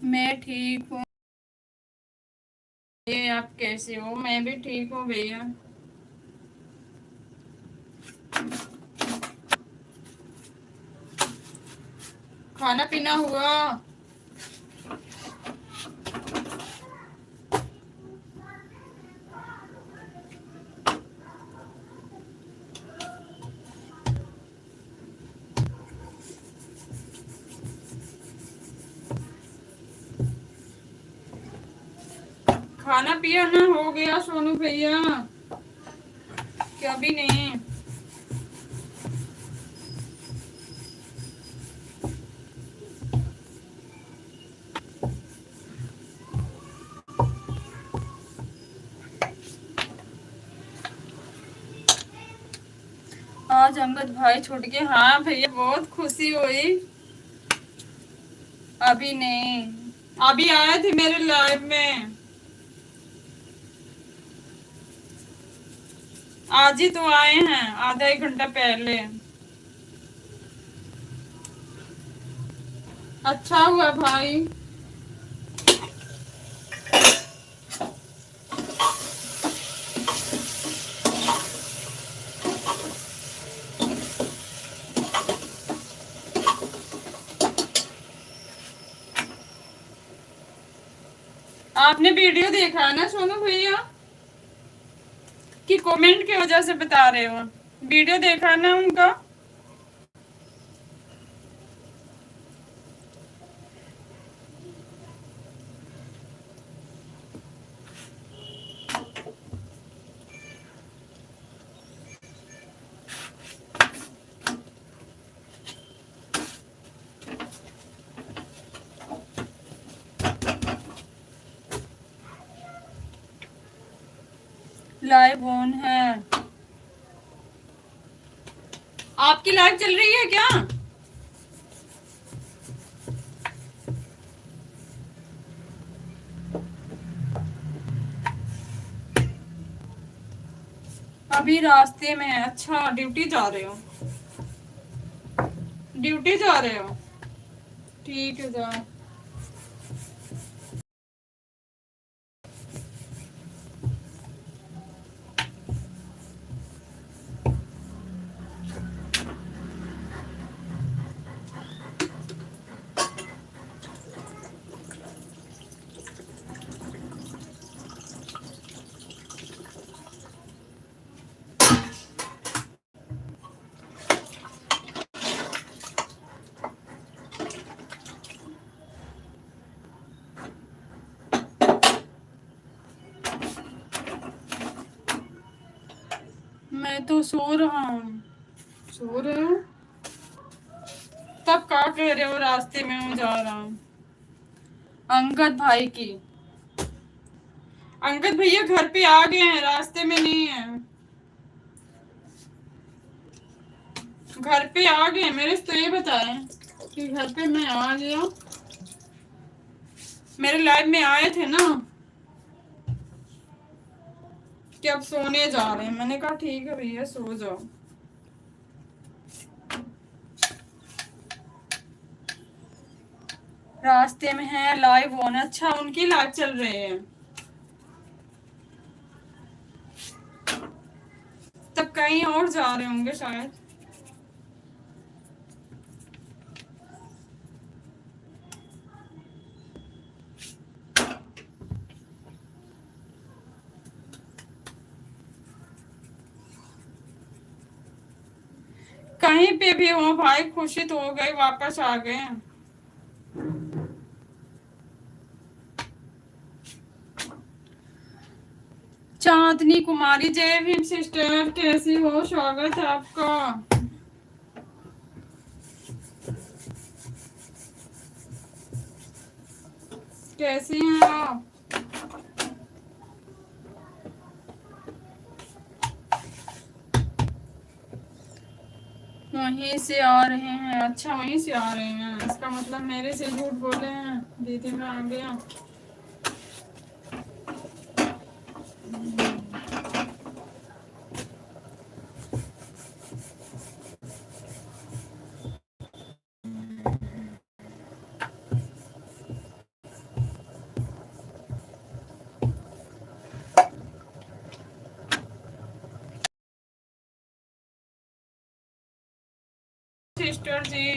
मैं ठीक हूँ। ये आप कैसे हो? मैं भी ठीक हूँ भैया। खाना पीना हुआ? खाना पिया ना हो गया सोनू भैया? क्या भी नहीं? आज अंगद भाई छूट गए। हाँ भैया बहुत खुशी हुई। अभी नहीं, अभी आए थे मेरे लाइव में। आज ही तो आए हैं, आधा एक घंटा पहले। अच्छा हुआ भाई। आपने वीडियो देखा है ना सोनू भैया, कि कमेंट की वजह से बता रहे हो? वीडियो देखा ना उनका? लाइव ऑन है। आपकी लाइव चल रही है क्या? अभी रास्ते में है। अच्छा, ड्यूटी जा रहे हो? ड्यूटी जा रहे हो? ठीक है, जाओ। मैं तो सो रहा हूँ। सो रहे हो? तब क्या कह रहे हो रास्ते में हूँ, जा रहा हूँ? अंगद भाई की। अंगद भैया घर पे आ गए हैं, रास्ते में नहीं है। घर पे आ गए मेरे से, तो ये बताए कि घर पे मैं आ गया। मेरे लाइव में आए थे ना कि अब सोने जा रहे हैं। मैंने कहा ठीक है भैया, सो जाओ। रास्ते में है, लाइव होना। अच्छा, उनकी लाइव चल रहे हैं। तब कहीं और जा रहे होंगे शायद। कहीं पे भी हो भाई, खुशी तो हो गई, वापस आ गए। चांदनी कुमारी, जय भीम सिस्टर, कैसी हो? स्वागत है आपका। कैसी हैं आप? वहीं से आ रहे हैं? अच्छा, वहीं से आ रहे हैं। इसका मतलब मेरे से झूठ बोले हैं। दीदी मैं आ गया। सिस्टर जी,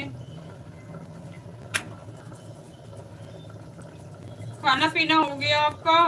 खाना पीना हो गया आपका?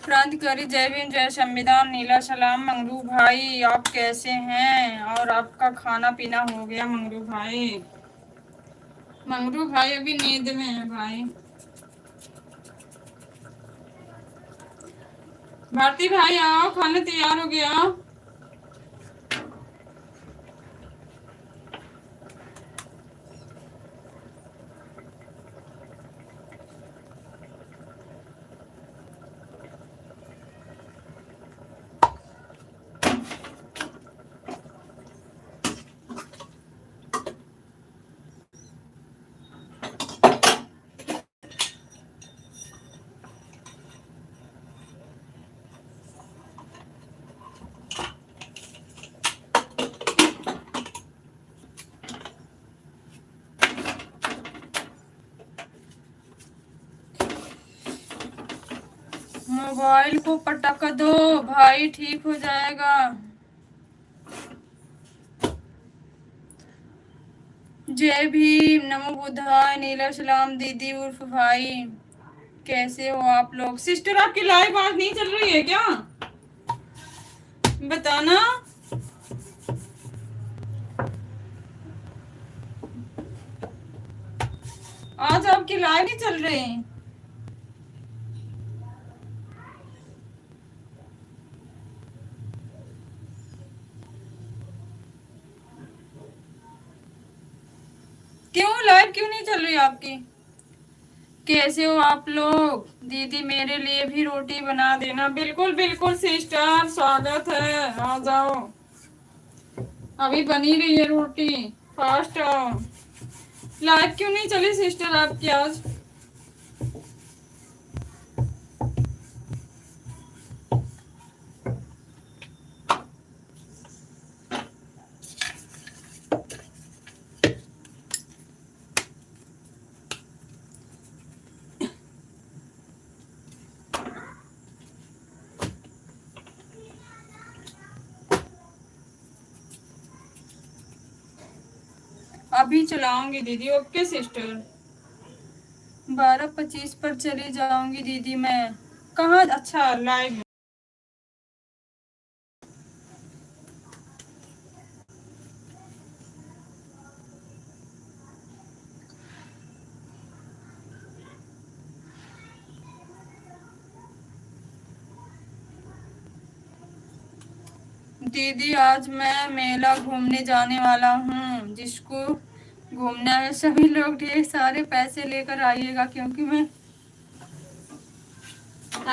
क्रांतिकारी जय भीम जय संविधान नीला सलाम मंगरू भाई, आप कैसे हैं और आपका खाना पीना हो गया? मंगरू भाई, मंगरू भाई अभी नींद में है भाई। भारती भाई आओ, खाना तैयार हो गया। मोबाइल को पटक दो भाई, ठीक हो जाएगा। जय भीम, नमो बुद्धाय, नीला सलाम दीदी उर्फ भाई, कैसे हो आप लोग? सिस्टर आपकी लाइव आज नहीं चल रही है क्या? बताना। आज आपकी लाइव नहीं चल रही। क्यों लाइव क्यों नहीं चल रही आपकी? कैसे हो आप लोग? दीदी मेरे लिए भी रोटी बना देना। बिल्कुल बिल्कुल सिस्टर, स्वागत है, आ जाओ। अभी बनी रही है रोटी, फास्ट आओ। लाइव क्यों नहीं चली सिस्टर आपकी आज? अभी चलाऊंगी दीदी। ओके सिस्टर, 12:25 पर चली जाऊंगी दीदी मैं। कहाँ? अच्छा लाइव। दीदी आज मैं मेला घूमने जाने वाला हूँ। जिसको घूमना है सभी लोग ढेर सारे पैसे लेकर आइएगा, क्योंकि मैं।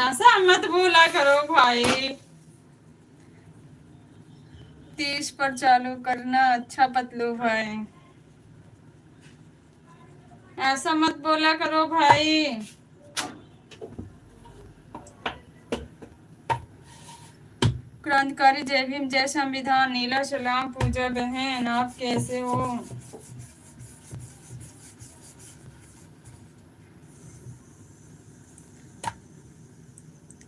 ऐसा मत बोला करो भाई। 30 पर चालू करना। अच्छा पतलू भाई, ऐसा मत बोला करो भाई। क्रांतिकारी जय भीम जय संविधान नीला सलाम पूजा बहन, आप कैसे हो?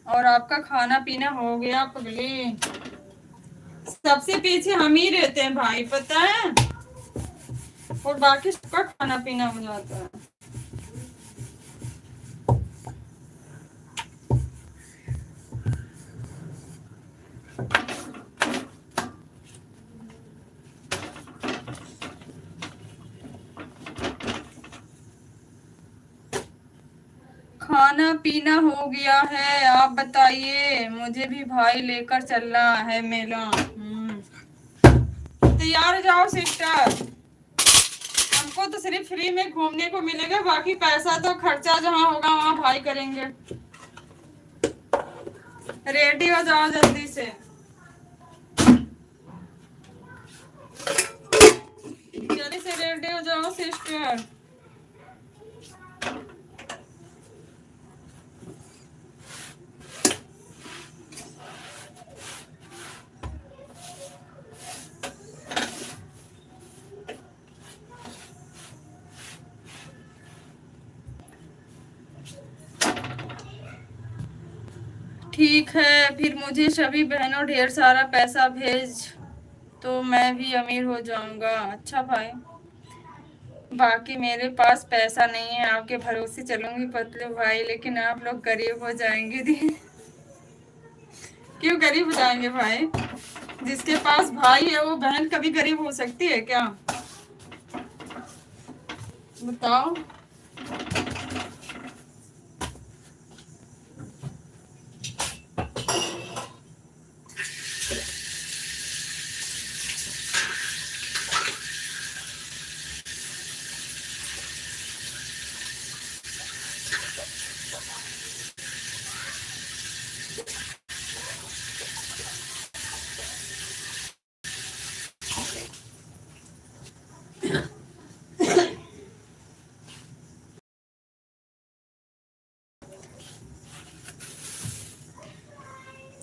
और आपका खाना पीना हो गया पगली? सबसे पीछे हम ही रहते हैं भाई, पता है, और बाकी सबका खाना पीना हो जाता है। खाना पीना हो गया है, आप बताइए। मुझे भी भाई लेकर चलना है मेला। तैयार हो जाओ सिस्टर। हमको तो सिर्फ फ्री में घूमने को मिलेगा, बाकी पैसा तो खर्चा जहाँ होगा वहाँ भाई करेंगे। रेडी हो जाओ जल्दी से। जल्दी से रेडी हो जाओ सिस्टर। ठीक है, फिर मुझे सभी बहनों ढेर सारा पैसा भेज, तो मैं भी अमीर हो जाऊंगा। अच्छा भाई, बाकी मेरे पास पैसा नहीं है, आपके भरोसे चलूंगी पतलू भाई, लेकिन आप लोग गरीब हो जाएंगे दी। क्यों गरीब हो जाएंगे भाई? जिसके पास भाई है वो बहन कभी गरीब हो सकती है क्या? बताओ।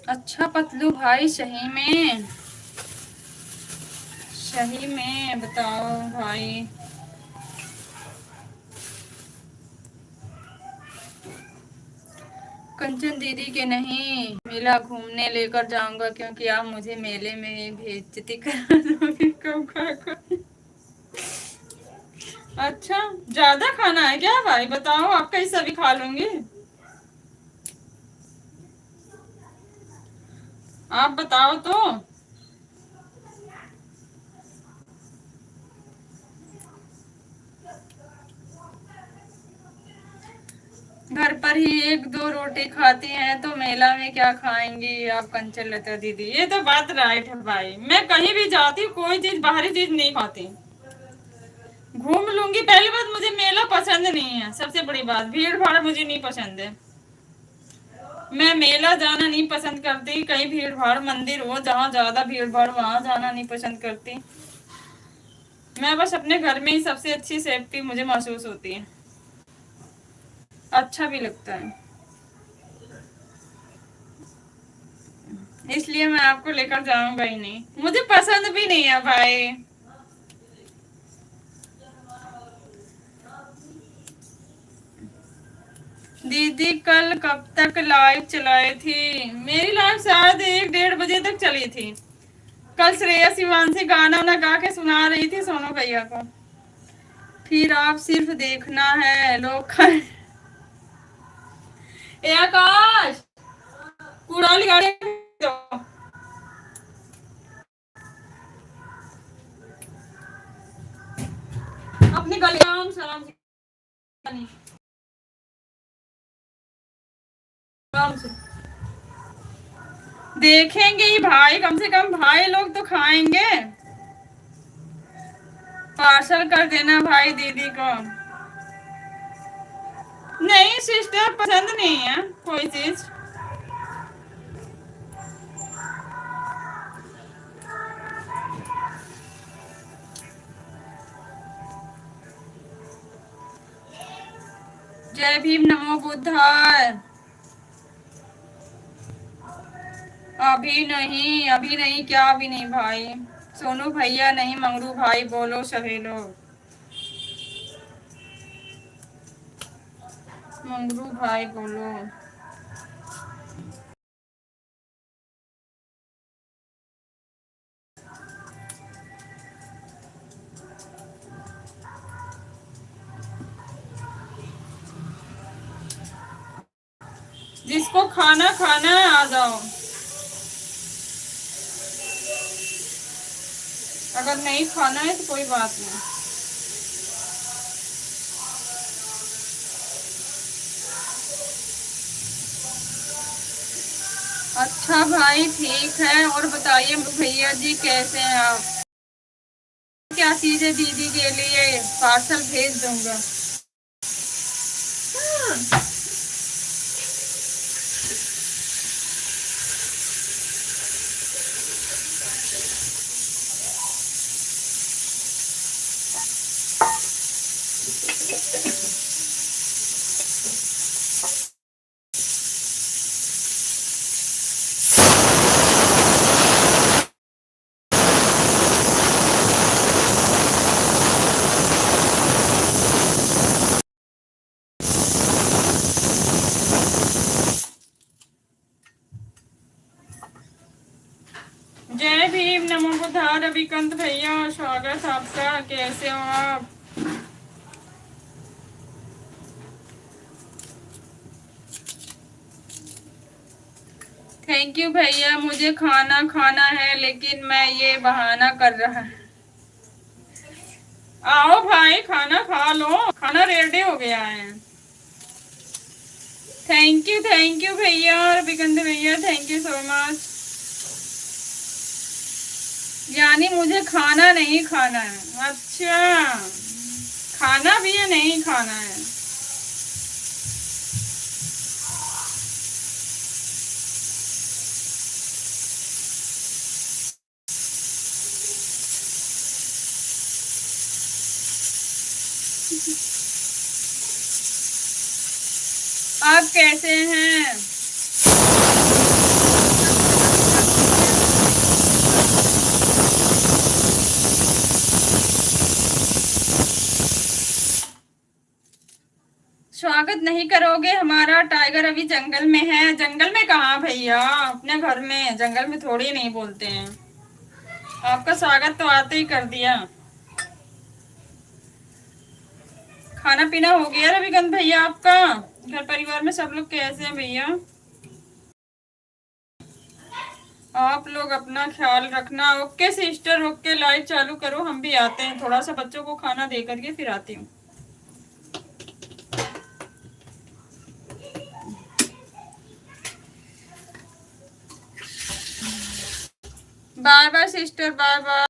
अच्छा पतलू भाई, सही में बताओ भाई। कंचन दीदी के नहीं, मेला घूमने लेकर जाऊंगा क्योंकि आप मुझे मेले में ही बेइज्जती करा दोगे कब खाकर। अच्छा, ज्यादा खाना है क्या भाई? बताओ, आपका हिस्सा भी खा लूंगी। आप बताओ तो। घर पर ही एक दो रोटी खाती हैं तो मेला में क्या खाएंगी आप कंचन लता दीदी? ये तो बात राइट है भाई। मैं कहीं भी जाती हूँ कोई चीज बाहरी चीज नहीं खाती, घूम लूंगी। पहली बात, मुझे मेला पसंद नहीं है। सबसे बड़ी बात, भीड़ भाड़ मुझे नहीं पसंद है। मैं मेला जाना नहीं पसंद करती। कहीं भीड़ भाड़ मंदिर हो जहाँ ज्यादा भीड़ भाड़, वहां जाना नहीं पसंद करती। मैं बस अपने घर में ही सबसे अच्छी सेफ्टी मुझे महसूस होती है, अच्छा भी लगता है। इसलिए मैं आपको लेकर जाऊंगा ही नहीं, मुझे पसंद भी नहीं है भाई। दीदी कल कब तक लाइव चलाई थी? मेरी लाइव शायद 1-1:30 बजे तक चली थी। कल श्रेया शिवांशी गाना वाना गा के सुना रही थी सोनू भैया को। फिर आप सिर्फ देखना है लोग ए आकाश, कूड़ा वाली गाड़ी दो। अपनी गलियां सलाम से देखेंगे ही भाई, कम से कम भाई लोग तो खाएंगे। पार्सल कर देना भाई दीदी को। नहीं सिस्टर, पसंद नहीं है कोई चीज। जय भीम, नमो बुद्धाय। अभी नहीं, क्या अभी नहीं भाई? सोनू भैया नहीं, मंगरू भाई बोलो सभी लोग। मंगरू भाई बोलो। जिसको खाना खाना है आ जाओ, अगर नहीं खाना है तो कोई बात नहीं। अच्छा भाई ठीक है, और बताइए भैया जी कैसे हैं आप? क्या चीज है दीदी के लिए? पार्सल भेज दूंगा। जय भीम, नमो बुद्धाय। रविकांत भैया स्वागत आपका, कैसे हो आप? थैंक यू भैया, मुझे खाना खाना है लेकिन मैं ये बहाना कर रहा है। आओ भाई खाना खा लो, खाना रेडी हो गया है। थैंक यू भैया, रविकंद भैया, थैंक यू सो मच। यानी मुझे खाना नहीं खाना है। अच्छा, खाना भी है नहीं खाना है। आप कैसे हैं? स्वागत नहीं करोगे हमारा? टाइगर अभी जंगल में है। जंगल में कहाँ भैया, अपने घर में, जंगल में थोड़ी नहीं बोलते हैं। आपका स्वागत तो आते ही कर दिया। खाना पीना हो गया रविकांत भैया आपका? घर परिवार में सब लोग कैसे हैं भैया? आप लोग अपना ख्याल रखना। Okay sister, okay. लाइव चालू करो, हम भी आते हैं। थोड़ा सा बच्चों को खाना दे करके फिर आती हूँ। Bye bye sister, bye bye.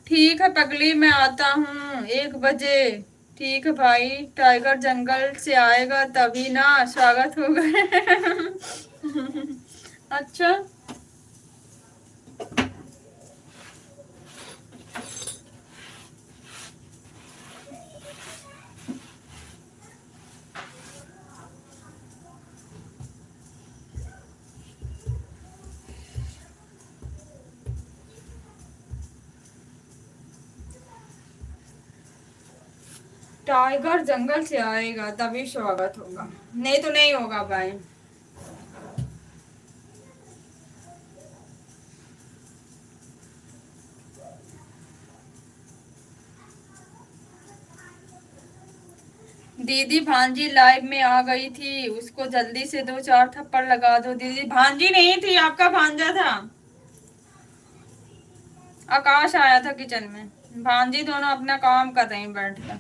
ठीक है पगली, मैं आता हूँ 1 बजे। ठीक है भाई, टाइगर जंगल से आएगा तभी ना स्वागत होगा। अच्छा, टाइगर जंगल से आएगा तभी स्वागत होगा, नहीं तो नहीं होगा भाई। दीदी भांजी लाइव में आ गई थी, उसको जल्दी से 2-4 थप्पड़ लगा दो। दीदी भांजी नहीं थी, आपका भांजा था। आकाश आया था किचन में। भांजी दोनों अपना काम कर रही बैठ कर।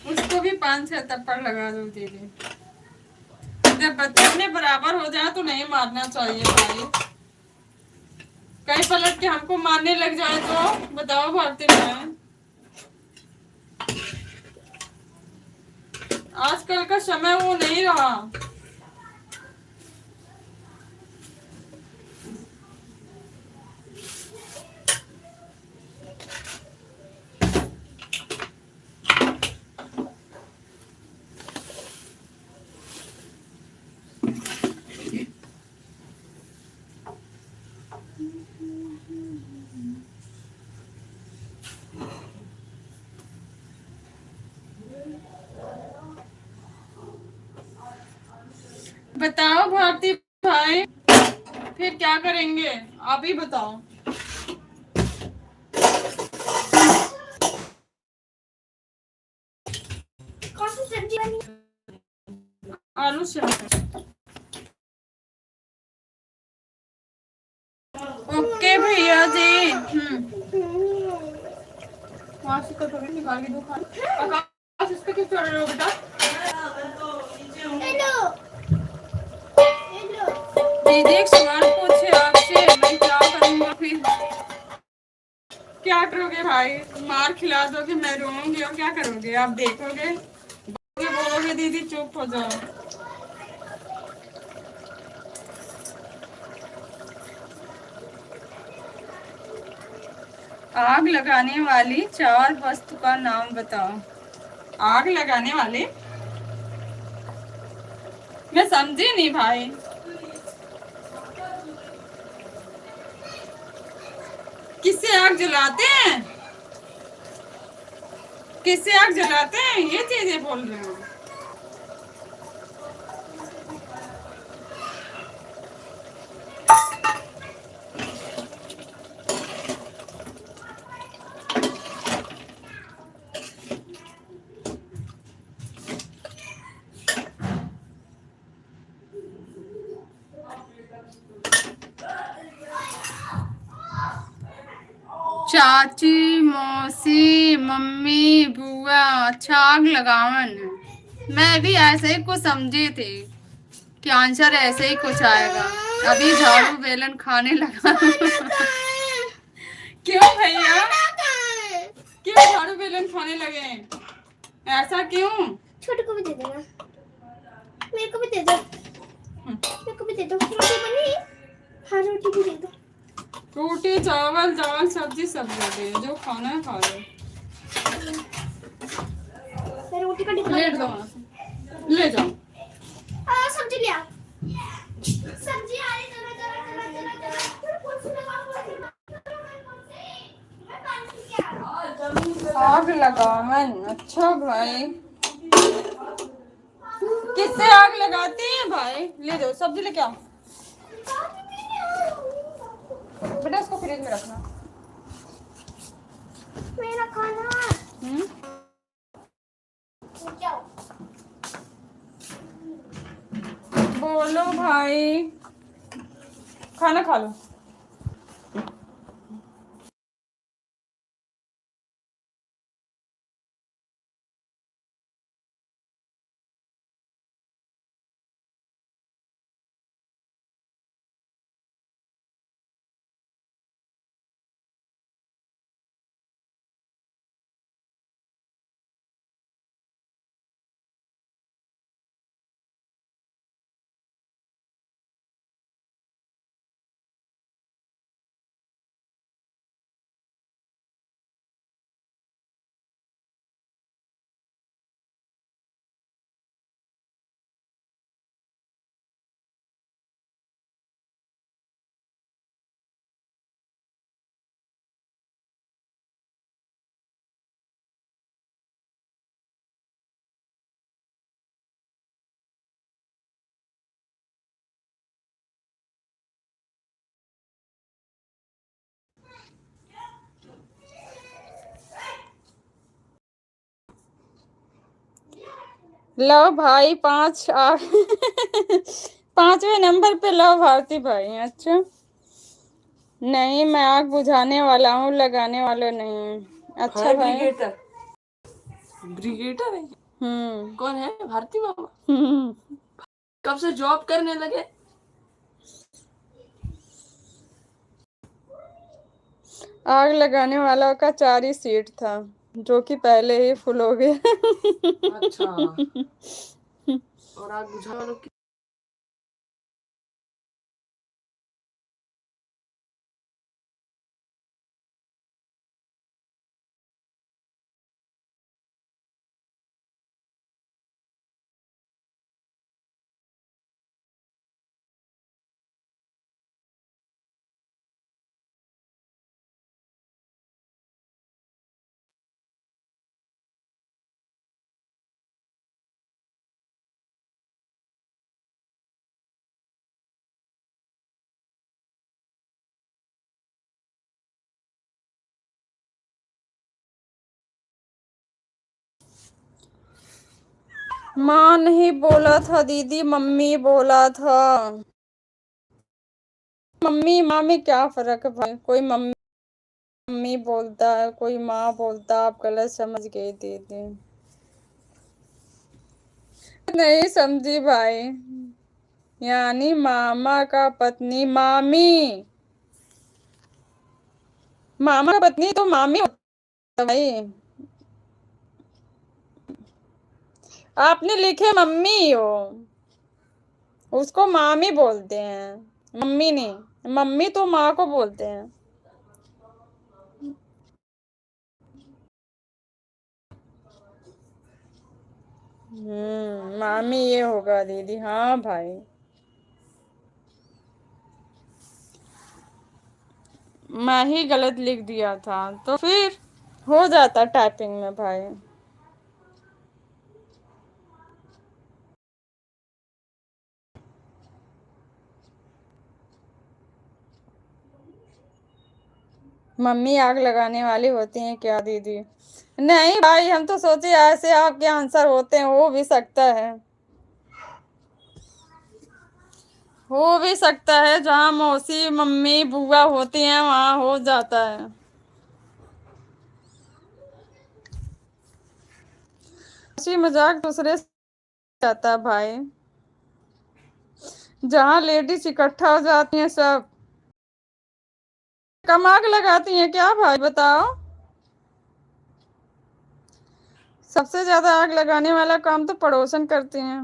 उसको भी 5-6 थप्पड़ लगा दो दीदी। जब बच्चे अपने बराबर हो जाए तो नहीं मारना चाहिए भाई। कहीं पलट के हमको मारने लग जाए तो बताओ भारती बहन। आजकल का समय वो नहीं रहा। बताओ भारती भाई, फिर क्या करेंगे आप ही बताओ। कौन सी सब्जी बनी? आलू से। ओके भैया जी। वहाँ से कटोरी निकाल के दो खाना। आकाश इसका क्यों चढ़ रहे हो बेटा? हेलो हेलो दीदी एक सवाल पूछे आपसे, मैं क्या करूँगा फिर? भाई, मार खिला दोगे, मैं रोऊंगी और क्या करोगे आप, देखोगे बोलोगे दीदी चुप हो जाओ। आग लगाने वाली 4 वस्तु का नाम बताओ। आग लगाने वाले, मैं समझी नहीं भाई। किससे आग जलाते हैं, किससे आग जलाते हैं, ये चीजें बोल रहे हो। चाची, मौसी, मम्मी, बुआ, अच्छा आग लगावन। मैं भी ऐसे ही कुछ समझी थी कि आंसर ऐसे ही कुछ आएगा। अभी झाड़ू बेलन खाने लगा। क्यों भैया, क्यों झाड़ू बेलन खाने लगे, ऐसा क्यों? छोटे को भी दे देना, मेरे को भी दे दो, मेरे को भी दे दो। रोटी बनी? हाँ रोटी भी दे दो। रोटी, चावल, दाल, सब्जी सब दे दे, जो खाना है खा लो। मैं रोटी का डिब्बा ले दो वहाँ से, ले जाओ। सब्जी ले आ, सब्जी आ रही, जरा जरा जरा जरा जरा कुछ लगा, मैं पानी पी के आ रही हूँ। आग लगावन, अच्छा भाई। किससे आग लगाते हैं भाई, ले जाओ सब्जी लेके आओ। बेटा इसको फ्रिज में रखना। मेरा खाना क्या हो? बोलो भाई, खाना खा लो। लो भाई, 5 5वें नंबर पे लो भारती भाई। अच्छा नहीं, मैं आग बुझाने वाला हूँ, लगाने वाला नहीं। अच्छा फायर भाई। ब्रिगेडर, ब्रिगेडर है। कौन है? भारती मामा। कब से जॉब करने लगे? आग लगाने वाला का 4 ही सीट था, जो कि पहले ही फुल हो गया। अच्छा, और आग बुझाने वालों की माँ नहीं बोला था दीदी, मम्मी बोला था। मम्मी माँ में क्या फर्क है भाई, कोई मम्मी बोलता है, कोई माँ बोलता, आप गलत समझ गए दीदी। नहीं समझी भाई, यानी मामा का पत्नी मामी, मामा का पत्नी तो मामी तो भाई आपने लिखे मम्मी हो, उसको मामी बोलते हैं, मम्मी नहीं। मम्मी तो माँ को बोलते हैं। मामी ये होगा दीदी। हाँ भाई, मैं ही गलत लिख दिया था, तो फिर हो जाता टाइपिंग में भाई। मम्मी आग लगाने वाली होती हैं क्या दीदी? नहीं भाई, हम तो सोचे ऐसे आपके आंसर होते हैं, हो भी सकता है, हो भी सकता है। जहाँ मौसी मम्मी बुआ होती हैं वहाँ हो जाता है। हंसी मजाक दूसरे से जाता है भाई। जहाँ लेडीज इकट्ठा हो जाती हैं सब कम आग लगाती हैं क्या भाई बताओ? सबसे ज्यादा आग लगाने वाला काम तो पड़ोसन करते हैं।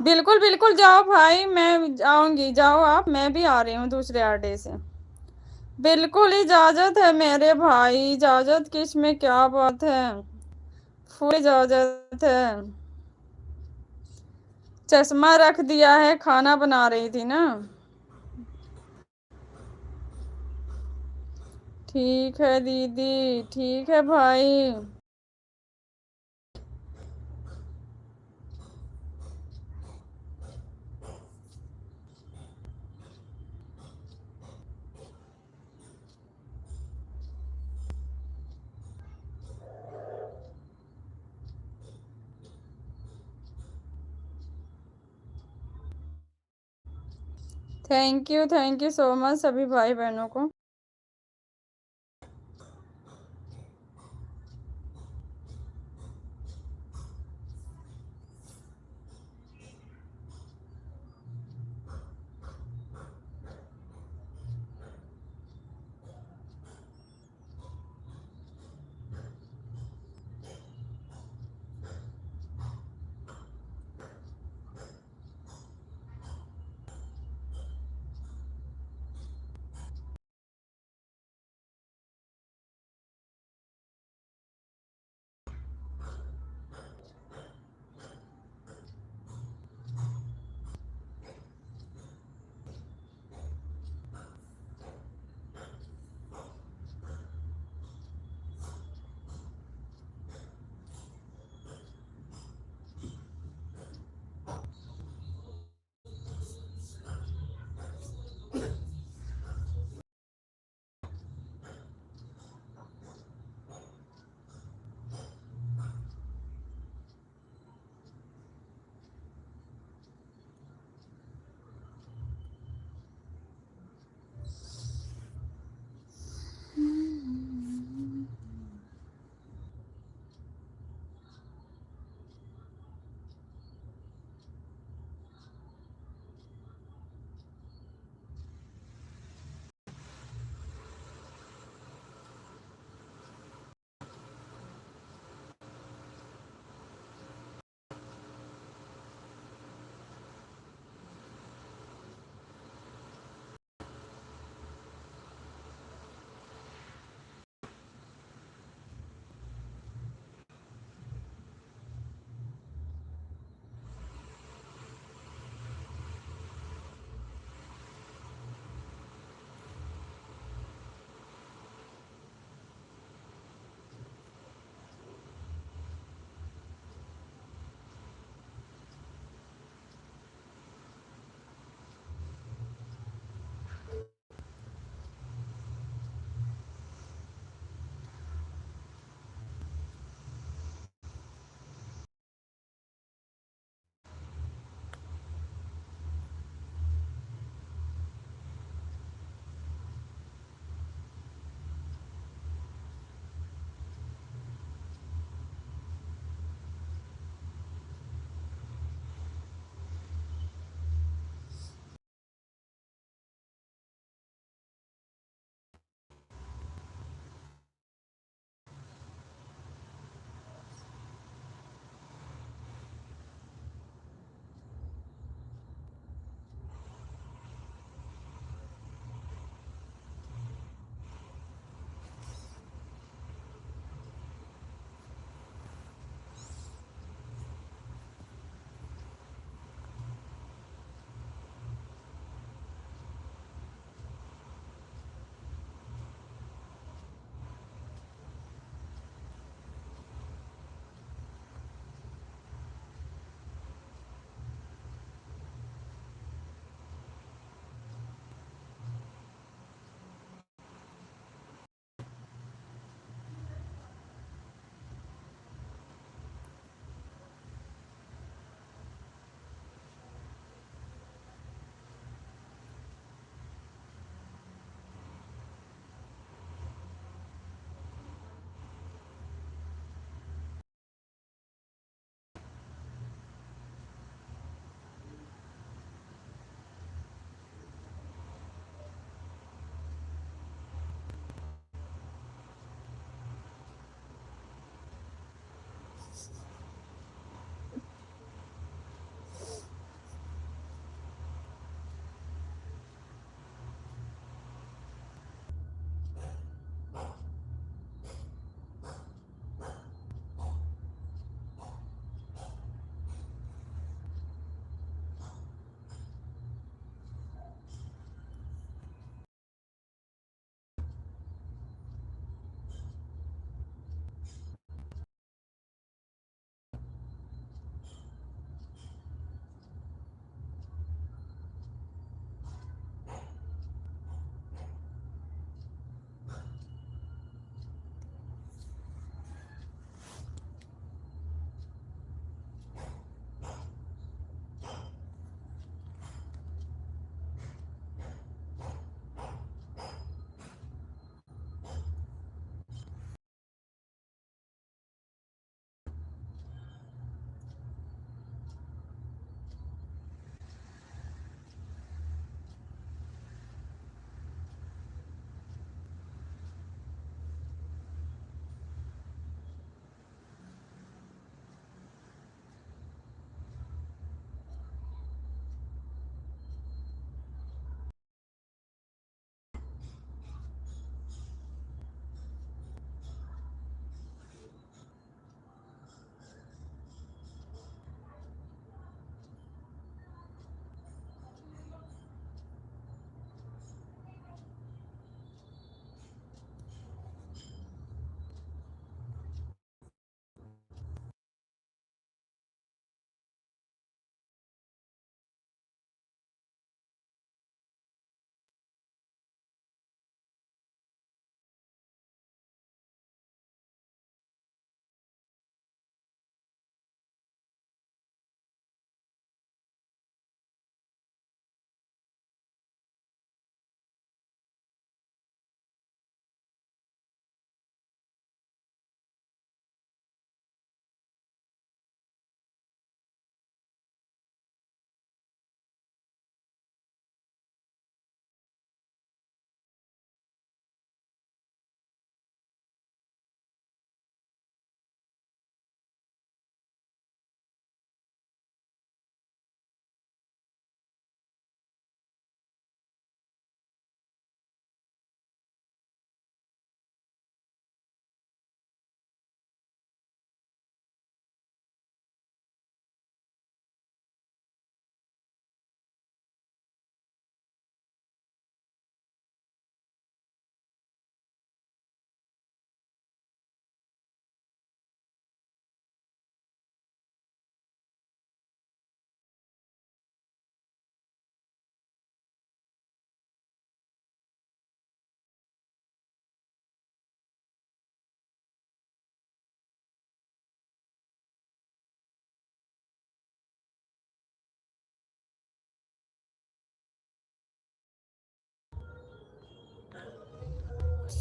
बिल्कुल बिल्कुल, जाओ भाई, मैं आऊंगी, जाओ आप, मैं भी आ रही हूँ दूसरे आडे से। बिल्कुल इजाजत है मेरे भाई, इजाजत किस में क्या बात है, फुल इजाजत है। चश्मा रख दिया है, खाना बना रही थी ना। ठीक है दीदी, ठीक है भाई। थैंक यू सो मच सभी भाई बहनों को।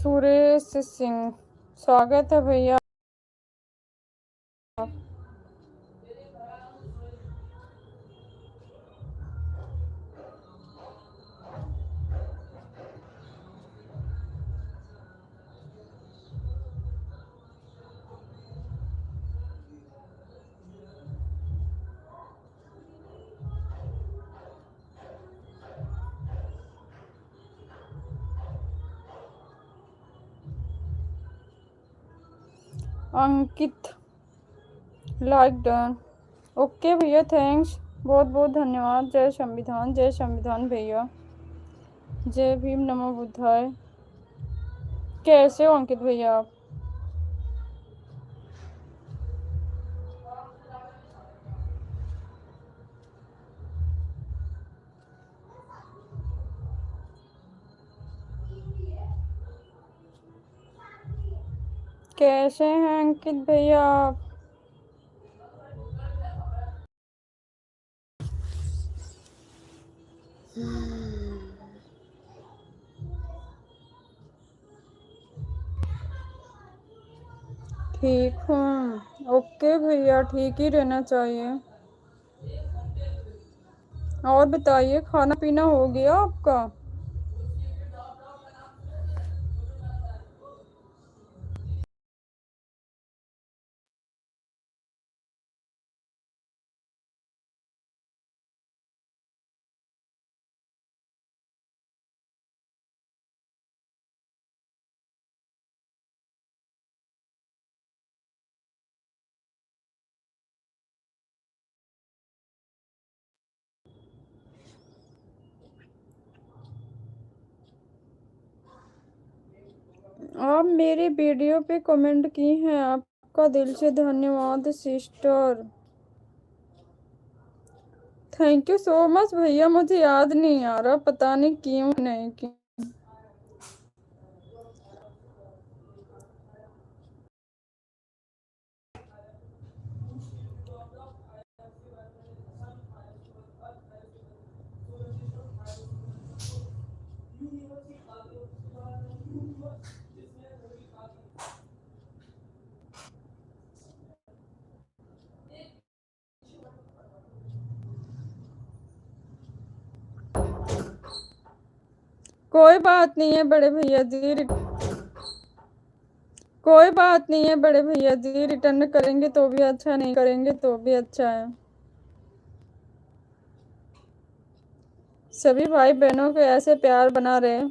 सुरेश सिंह, स्वागत है भैया। अंकित, लाइक डन। ओके भैया, थैंक्स, बहुत बहुत धन्यवाद। जय संविधान भैया। जय भीम, नमो बुद्धाय। कैसे हो अंकित भैया आप? कैसे हैं अंकित भैया आप? ठीक हूँ। ओके भैया, ठीक ही रहना चाहिए। और बताइए, खाना पीना हो गया आपका? आप मेरे वीडियो पे कमेंट की हैं, आपका दिल से धन्यवाद sister. Thank you so much भैया। मुझे याद नहीं आ रहा, पता नहीं क्यों नहीं की। कोई बात नहीं है बड़े भैया जी, कोई बात नहीं है बड़े भैया जी। रिटर्न करेंगे तो भी अच्छा, नहीं करेंगे तो भी अच्छा है। सभी भाई बहनों को ऐसे प्यार बना रहे,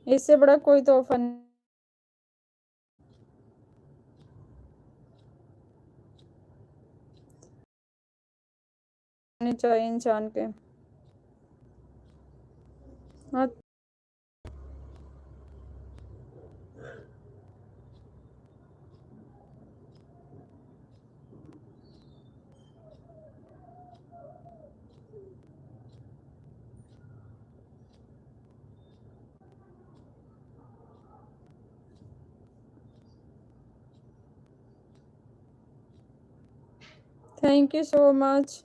इससे बड़ा कोई तोहफा नहीं चाहिए इंसान के। हाँ, थैंक यू सो मच।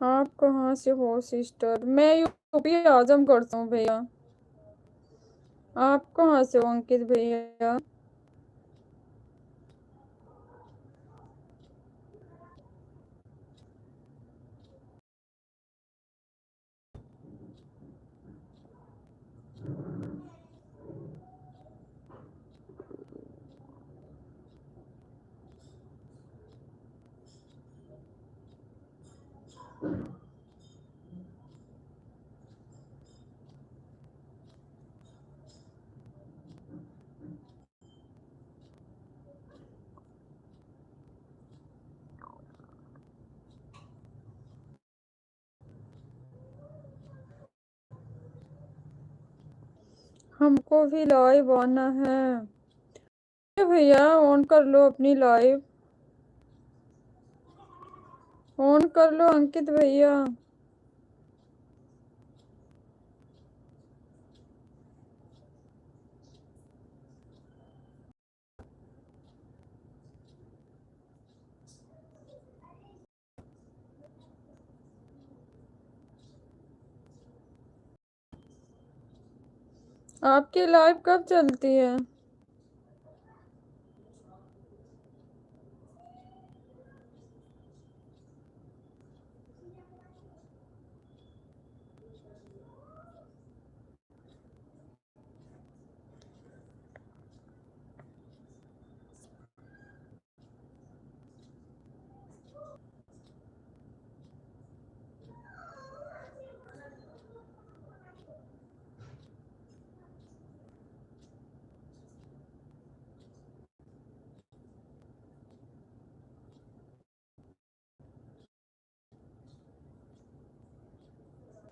आप कहाँ से हो सिस्टर? मैं यूपी आजमगढ़ से हूँ भैया। आप कहाँ से हो अंकित भैया? हमको भी लाइव आना है। भैया ऑन कर लो अपनी लाइव, ऑन कर लो अंकित भैया। आपकी लाइव कब चलती है?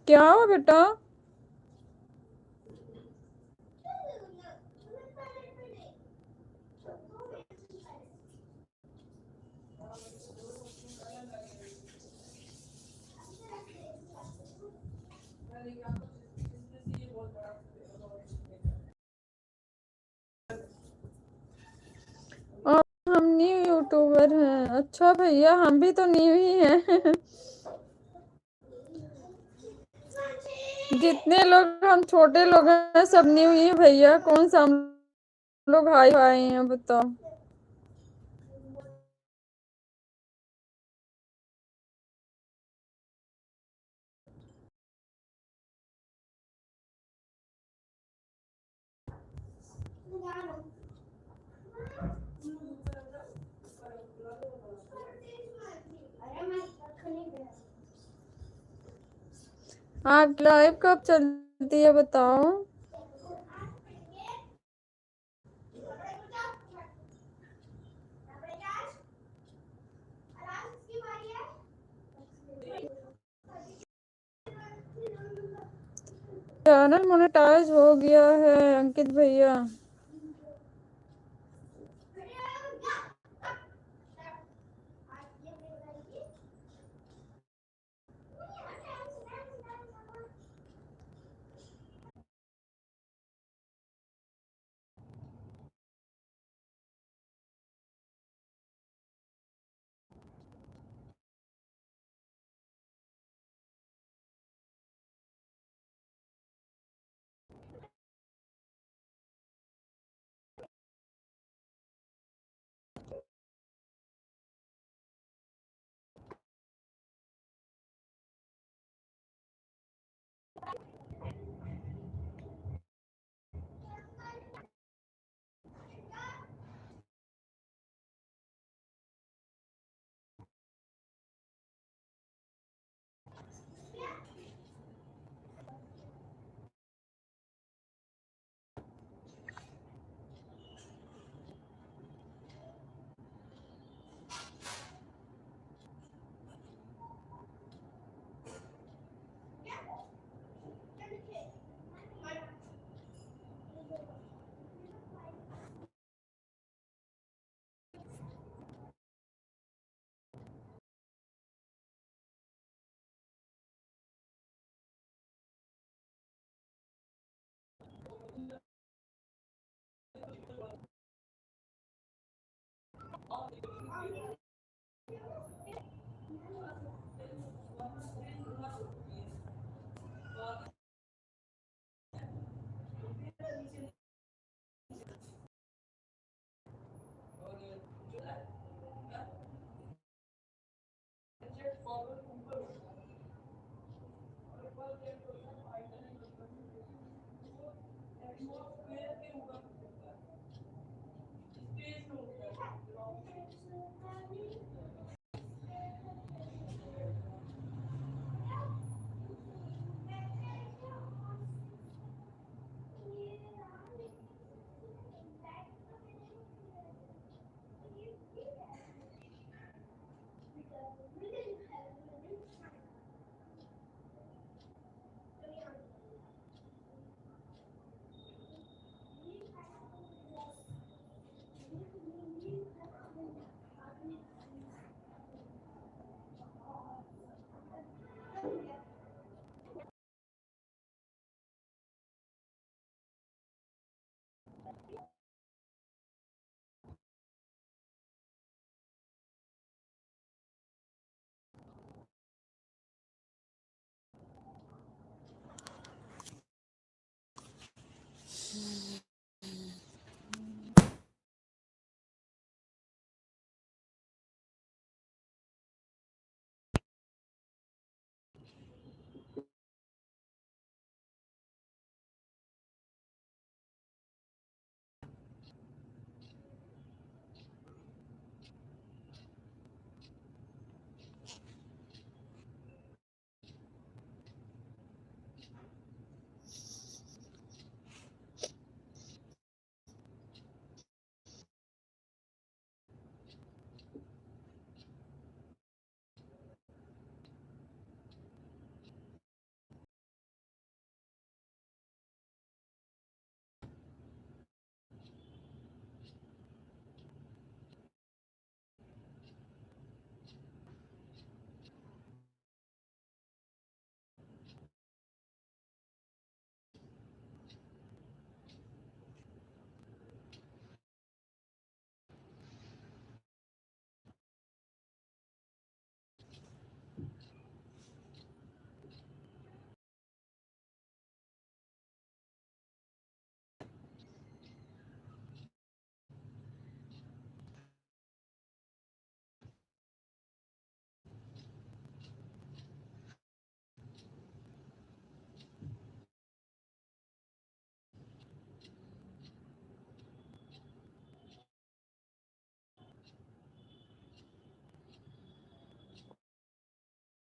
क्या हुआ बेटा? हम न्यू यूट्यूबर हैं। अच्छा भैया हम भी तो न्यू ही हैं। जितने लोग हम छोटे लोग हैं सब न्यू ही हैं भैया। कौन सा हम लोग हाई फाई हैं बताओ। आप लाइव कब चलती है बताओ। चैनल मोनेटाइज हो गया है अंकित भैया।